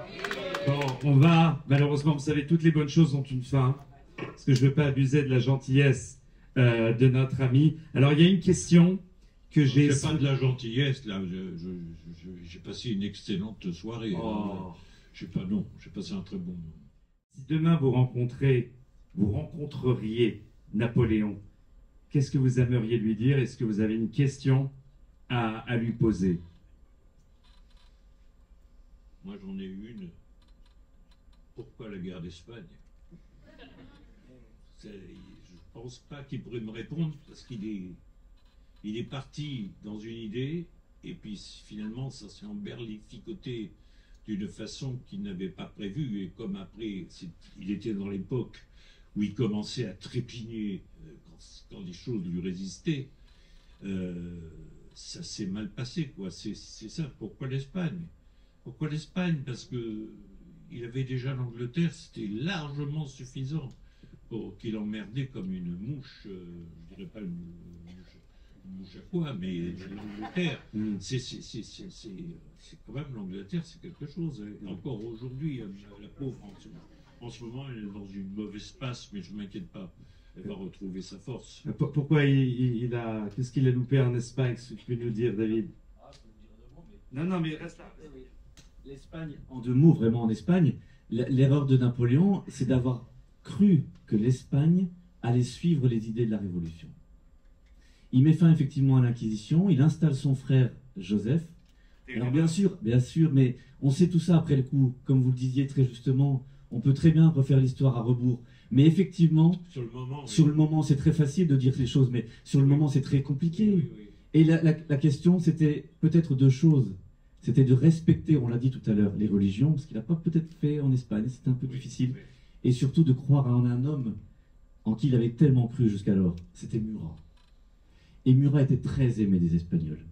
Bon, on va, malheureusement, vous savez, toutes les bonnes choses ont une fin, parce que je ne veux pas abuser de la gentillesse de notre ami. Alors, il y a une question que j'ai... C'est pas de la gentillesse, là. J'ai passé une excellente soirée. Oh. J'ai passé un très bon moment. Si demain vous rencontreriez Napoléon, qu'est-ce que vous aimeriez lui dire? Est-ce que vous avez une question à lui poser? Moi, j'en ai une. Pourquoi la guerre d'Espagne? Je pense pas qu'il pourrait me répondre parce qu'il est parti dans une idée et puis finalement ça s'est emberlificoté d'une façon qu'il n'avait pas prévue. Et comme après, il était dans l'époque où il commençait à trépigner quand les choses lui résistaient, ça s'est mal passé, quoi. C'est ça. Pourquoi l'Espagne? Pourquoi l'Espagne? Parce que il avait déjà l'Angleterre, c'était largement suffisant pour qu'il emmerdait comme une mouche, je dirais pas une mouche à quoi, mais l'Angleterre, c'est quand même l'Angleterre, c'est quelque chose. Encore aujourd'hui, la pauvre, en ce moment, elle est dans une mauvaise passe, mais je ne m'inquiète pas, elle va retrouver sa force. Pourquoi qu'est-ce qu'il a loupé en Espagne? Ce que tu peux nous dire, David? Non, mais reste là. L'Espagne, en deux mots, vraiment en Espagne, l'erreur de Napoléon, c'est d'avoir cru que l'Espagne allait suivre les idées de la Révolution. Il met fin effectivement à l'Inquisition, il installe son frère Joseph. Alors bien sûr, mais on sait tout ça après le coup. Comme vous le disiez très justement, on peut très bien refaire l'histoire à rebours. Mais effectivement, sur le moment, c'est très facile de dire ces choses, mais sur le moment, c'est très compliqué. Oui. Et la question, c'était peut-être deux choses. C'était de respecter, on l'a dit tout à l'heure, les religions, ce qu'il n'a pas peut-être fait en Espagne, c'était un peu difficile. Et surtout de croire en un homme en qui il avait tellement cru jusqu'alors, c'était Murat. Et Murat était très aimé des Espagnols.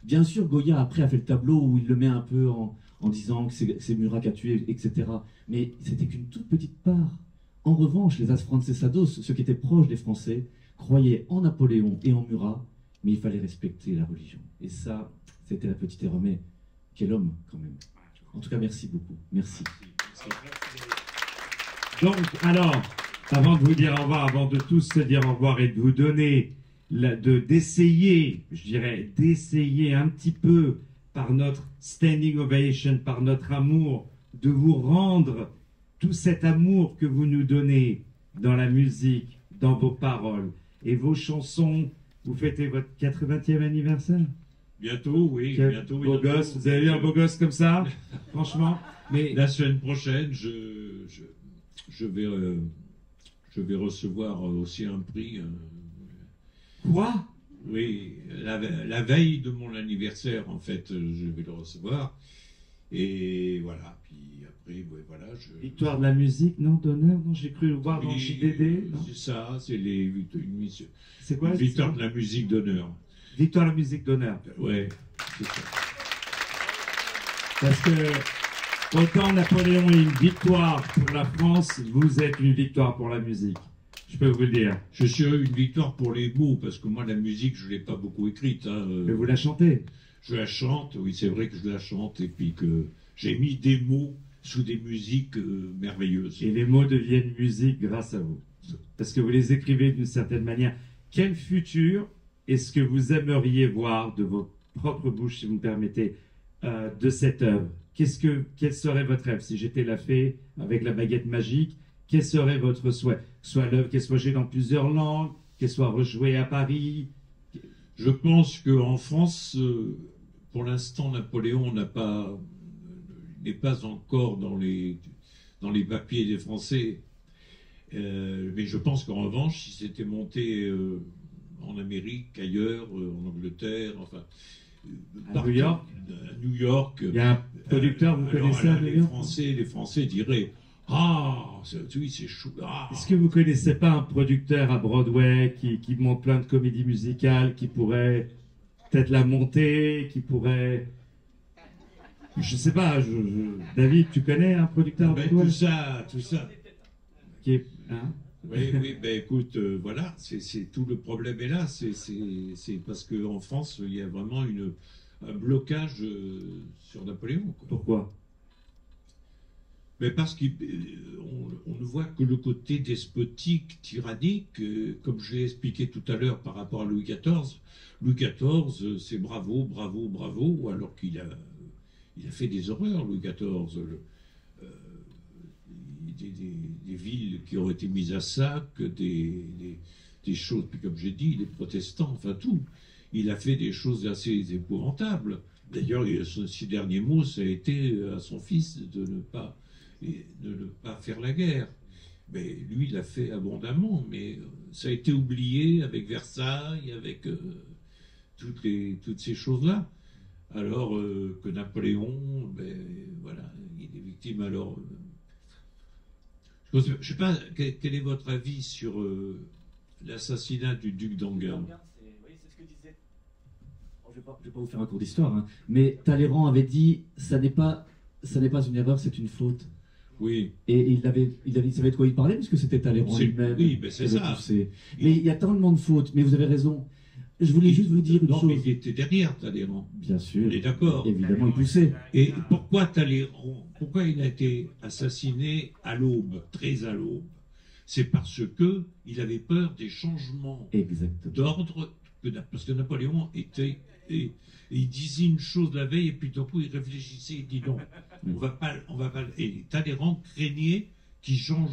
Bien sûr, Goya, après, a fait le tableau où il le met un peu en disant que c'est Murat qui a tué, etc. Mais c'était qu'une toute petite part. En revanche, les afrancesados, ceux qui étaient proches des Français, croyaient en Napoléon et en Murat, mais il fallait respecter la religion. Et ça, c'était la petite erreur. Mais quel homme, quand même. En tout cas, merci beaucoup. Merci. Donc, alors, avant de vous dire au revoir, avant de tous se dire au revoir et de vous donner, d'essayer un petit peu par notre standing ovation, par notre amour, de vous rendre tout cet amour que vous nous donnez dans la musique, dans vos paroles et vos chansons. Vous fêtez votre 80e anniversaire? Bientôt, oui. Bientôt. Beau gosse, vous avez vu un beau gosse comme ça? Franchement. Mais la semaine prochaine, je vais recevoir aussi un prix. Quoi? Oui, la veille de mon anniversaire, en fait, je vais le recevoir. Et voilà. Puis après, voilà. Victoire de la musique, non? D'honneur? Non, j'ai cru le voir dans JDD. C'est ça, c'est c'est quoi? Victoire de la musique d'honneur. Victoire de la musique d'honneur. Ouais, c'est ça. Parce que autant Napoléon est une victoire pour la France, vous êtes une victoire pour la musique. Je peux vous le dire. Je suis une victoire pour les mots, parce que moi, la musique, je ne l'ai pas beaucoup écrite. Mais vous la chantez? Je la chante, oui, c'est vrai que je la chante, et puis que j'ai mis des mots sous des musiques merveilleuses. Et les mots deviennent musique grâce à vous. Parce que vous les écrivez d'une certaine manière. Quel futur est-ce que vous aimeriez voir de votre propre bouche, si vous me permettez, de cette œuvre? Quel serait votre rêve? Si j'étais la fée avec la baguette magique, quel serait votre souhait? Soit l'œuvre qu'elle soit jouée dans plusieurs langues, qu'elle soit rejouée à Paris. Je pense qu'en France, pour l'instant, Napoléon n'est pas encore dans les papiers des Français. Mais je pense qu'en revanche, si c'était monté en Amérique, ailleurs, en Angleterre, enfin... À New York. À New York. Il y a un producteur, vous connaissez à New York? Les Français diraient... Ah, oui, c'est chou. Ah. Est-ce que vous ne connaissez pas un producteur à Broadway qui monte plein de comédies musicales, qui pourrait peut-être la montée qui pourrait... Je sais pas, David, tu connais un producteur Ben, Broadway tout ça. qui est... hein Oui, oui, ben écoute, voilà, c'est tout le problème est là. C'est parce qu'en France, il y a vraiment un blocage sur Napoléon, quoi. Pourquoi? Mais parce qu'on ne voit que le côté despotique, tyrannique, comme je l'ai expliqué tout à l'heure par rapport à Louis XIV. Louis XIV, c'est bravo, bravo, bravo, alors qu'il a fait des horreurs, Louis XIV. Des villes qui ont été mises à sac, des choses, puis comme j'ai dit, les protestants, enfin tout. Il a fait des choses assez épouvantables. D'ailleurs, ses derniers mots, ça a été à son fils de ne pas faire la guerre. Mais lui, il l'a fait abondamment, mais ça a été oublié avec Versailles, avec toutes ces choses-là. Alors que Napoléon, ben, voilà, il est victime alors... je ne sais pas, quel est votre avis sur l'assassinat du duc d'Enghien? Oui, c'est ce que disait. Bon, je ne vais pas vous faire un cours d'histoire, hein, mais Talleyrand avait dit ça n'est pas une erreur, c'est une faute. Oui. Et il savait de quoi il parlait, puisque c'était Talleyrand lui-même. Oui, mais c'est ça. Mais il y a tellement de fautes, mais vous avez raison. Je voulais juste vous dire une chose. Mais il était derrière Talleyrand. Bien sûr. On est d'accord. Évidemment, il poussait. Et pourquoi Talleyrand, pourquoi il a été assassiné à l'aube, très à l'aube? C'est parce que il avait peur des changements d'ordre, parce que Napoléon était... Et il disait une chose la veille, et puis d'un coup il réfléchissait, il dit non, on va pas... Et Talleyrand craignait qu'il change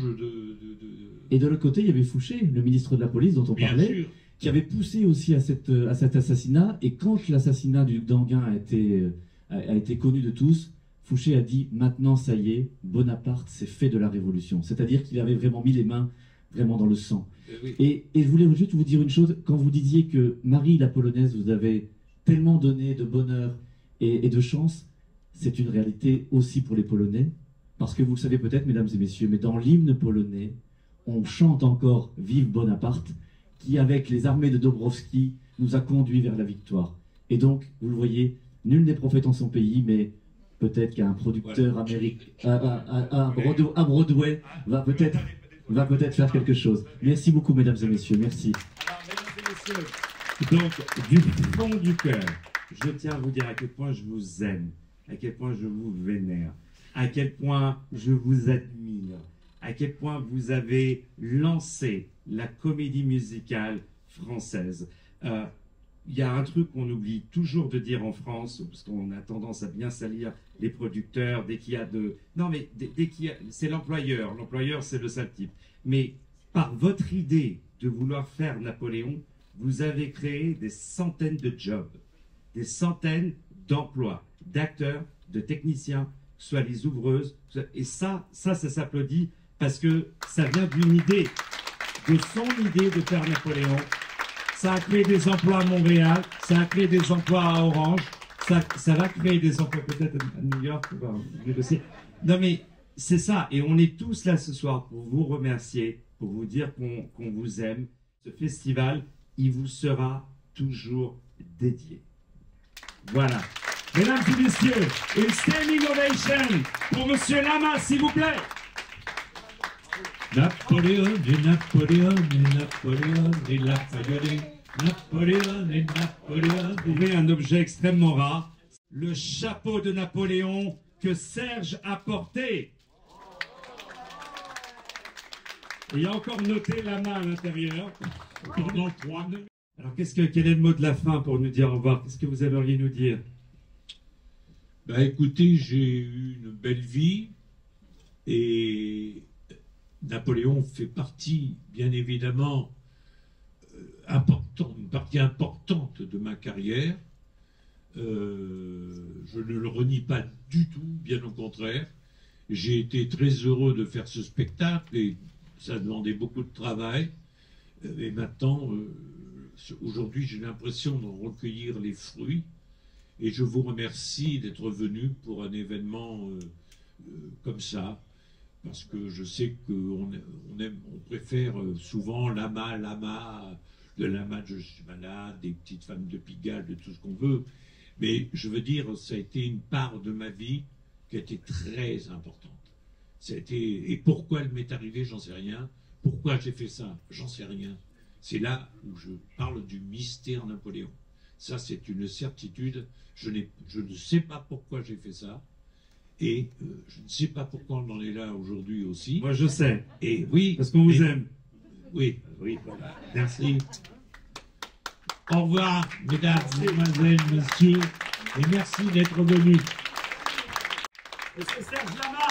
Et de l'autre côté, il y avait Fouché, le ministre de la police dont on Bien parlait, sûr. qui avait poussé aussi à cet assassinat. Et quand l'assassinat du duc d'Enghien a été connu de tous, Fouché a dit maintenant ça y est, Bonaparte s'est fait de la révolution. C'est-à-dire qu'il avait vraiment mis les mains vraiment dans le sang. Oui. Et je voulais juste vous dire une chose, quand vous disiez que Marie la polonaise vous avait tellement donné de bonheur et de chance, c'est une réalité aussi pour les Polonais, parce que vous le savez peut-être, mesdames et messieurs, mais dans l'hymne polonais, on chante encore « Vive Bonaparte », qui, avec les armées de Dąbrowski, nous a conduits vers la victoire. Et donc, vous le voyez, nul n'est prophète en son pays, mais peut-être qu'un producteur américain à Broadway va peut-être faire quelque chose. Merci beaucoup, mesdames et messieurs. Merci. Alors, mesdames et messieurs, donc, du fond du cœur, je tiens à vous dire à quel point je vous aime, à quel point je vous vénère, à quel point je vous admire, à quel point vous avez lancé la comédie musicale française. Il y a un truc qu'on oublie toujours de dire en France, parce qu'on a tendance à bien salir les producteurs dès qu'il y a de... Non, mais dès qu'il y a... C'est l'employeur. L'employeur, c'est le sale type. Mais par votre idée de vouloir faire Napoléon, vous avez créé des centaines de jobs, des centaines d'emplois, d'acteurs, de techniciens, soit les ouvreuses. Et ça s'applaudit parce que ça vient d'une idée, de son idée de faire Napoléon. Ça a créé des emplois à Montréal, ça a créé des emplois à Orange, ça va créer des emplois peut-être à New York, on va négocier. Non mais c'est ça, et on est tous là ce soir pour vous remercier, pour vous dire qu'on vous aime. Ce festival, il vous sera toujours dédié. Voilà. Mesdames et messieurs, une standing ovation pour Monsieur Lama, s'il vous plaît. Napoléon et Napoléon et Napoléon et Napoléon et Napoléon. Trouver un objet extrêmement rare, le chapeau de Napoléon que Serge a porté. Et il y a encore noté Lama à l'intérieur. Pendant 3 minutes. Alors quel est le mot de la fin pour nous dire au revoir? Qu'est-ce que vous aimeriez nous dire? Bah écoutez, j'ai eu une belle vie et Napoléon fait partie, bien évidemment, une partie importante de ma carrière. Je ne le renie pas du tout, bien au contraire. J'ai été très heureux de faire ce spectacle et ça demandait beaucoup de travail. Et maintenant, aujourd'hui, j'ai l'impression d'en recueillir les fruits. Et je vous remercie d'être venu pour un événement comme ça. Parce que je sais qu'on préfère souvent Lama, de la match Je suis malade, des petites femmes de Pigalle, de tout ce qu'on veut. Mais je veux dire, ça a été une part de ma vie qui a été très importante. Et pourquoi elle m'est arrivée, j'en sais rien. Pourquoi j'ai fait ça, j'en sais rien. C'est là où je parle du mystère Napoléon. Ça, c'est une certitude. Je ne sais pas pourquoi j'ai fait ça. Et je ne sais pas pourquoi on en est là aujourd'hui aussi. Moi, je sais. Et oui. Parce qu'on vous aime. Oui, voilà. Merci. Au revoir, mesdames, mesdemoiselles, messieurs. Et merci d'être venus. Est-ce que Serge Lama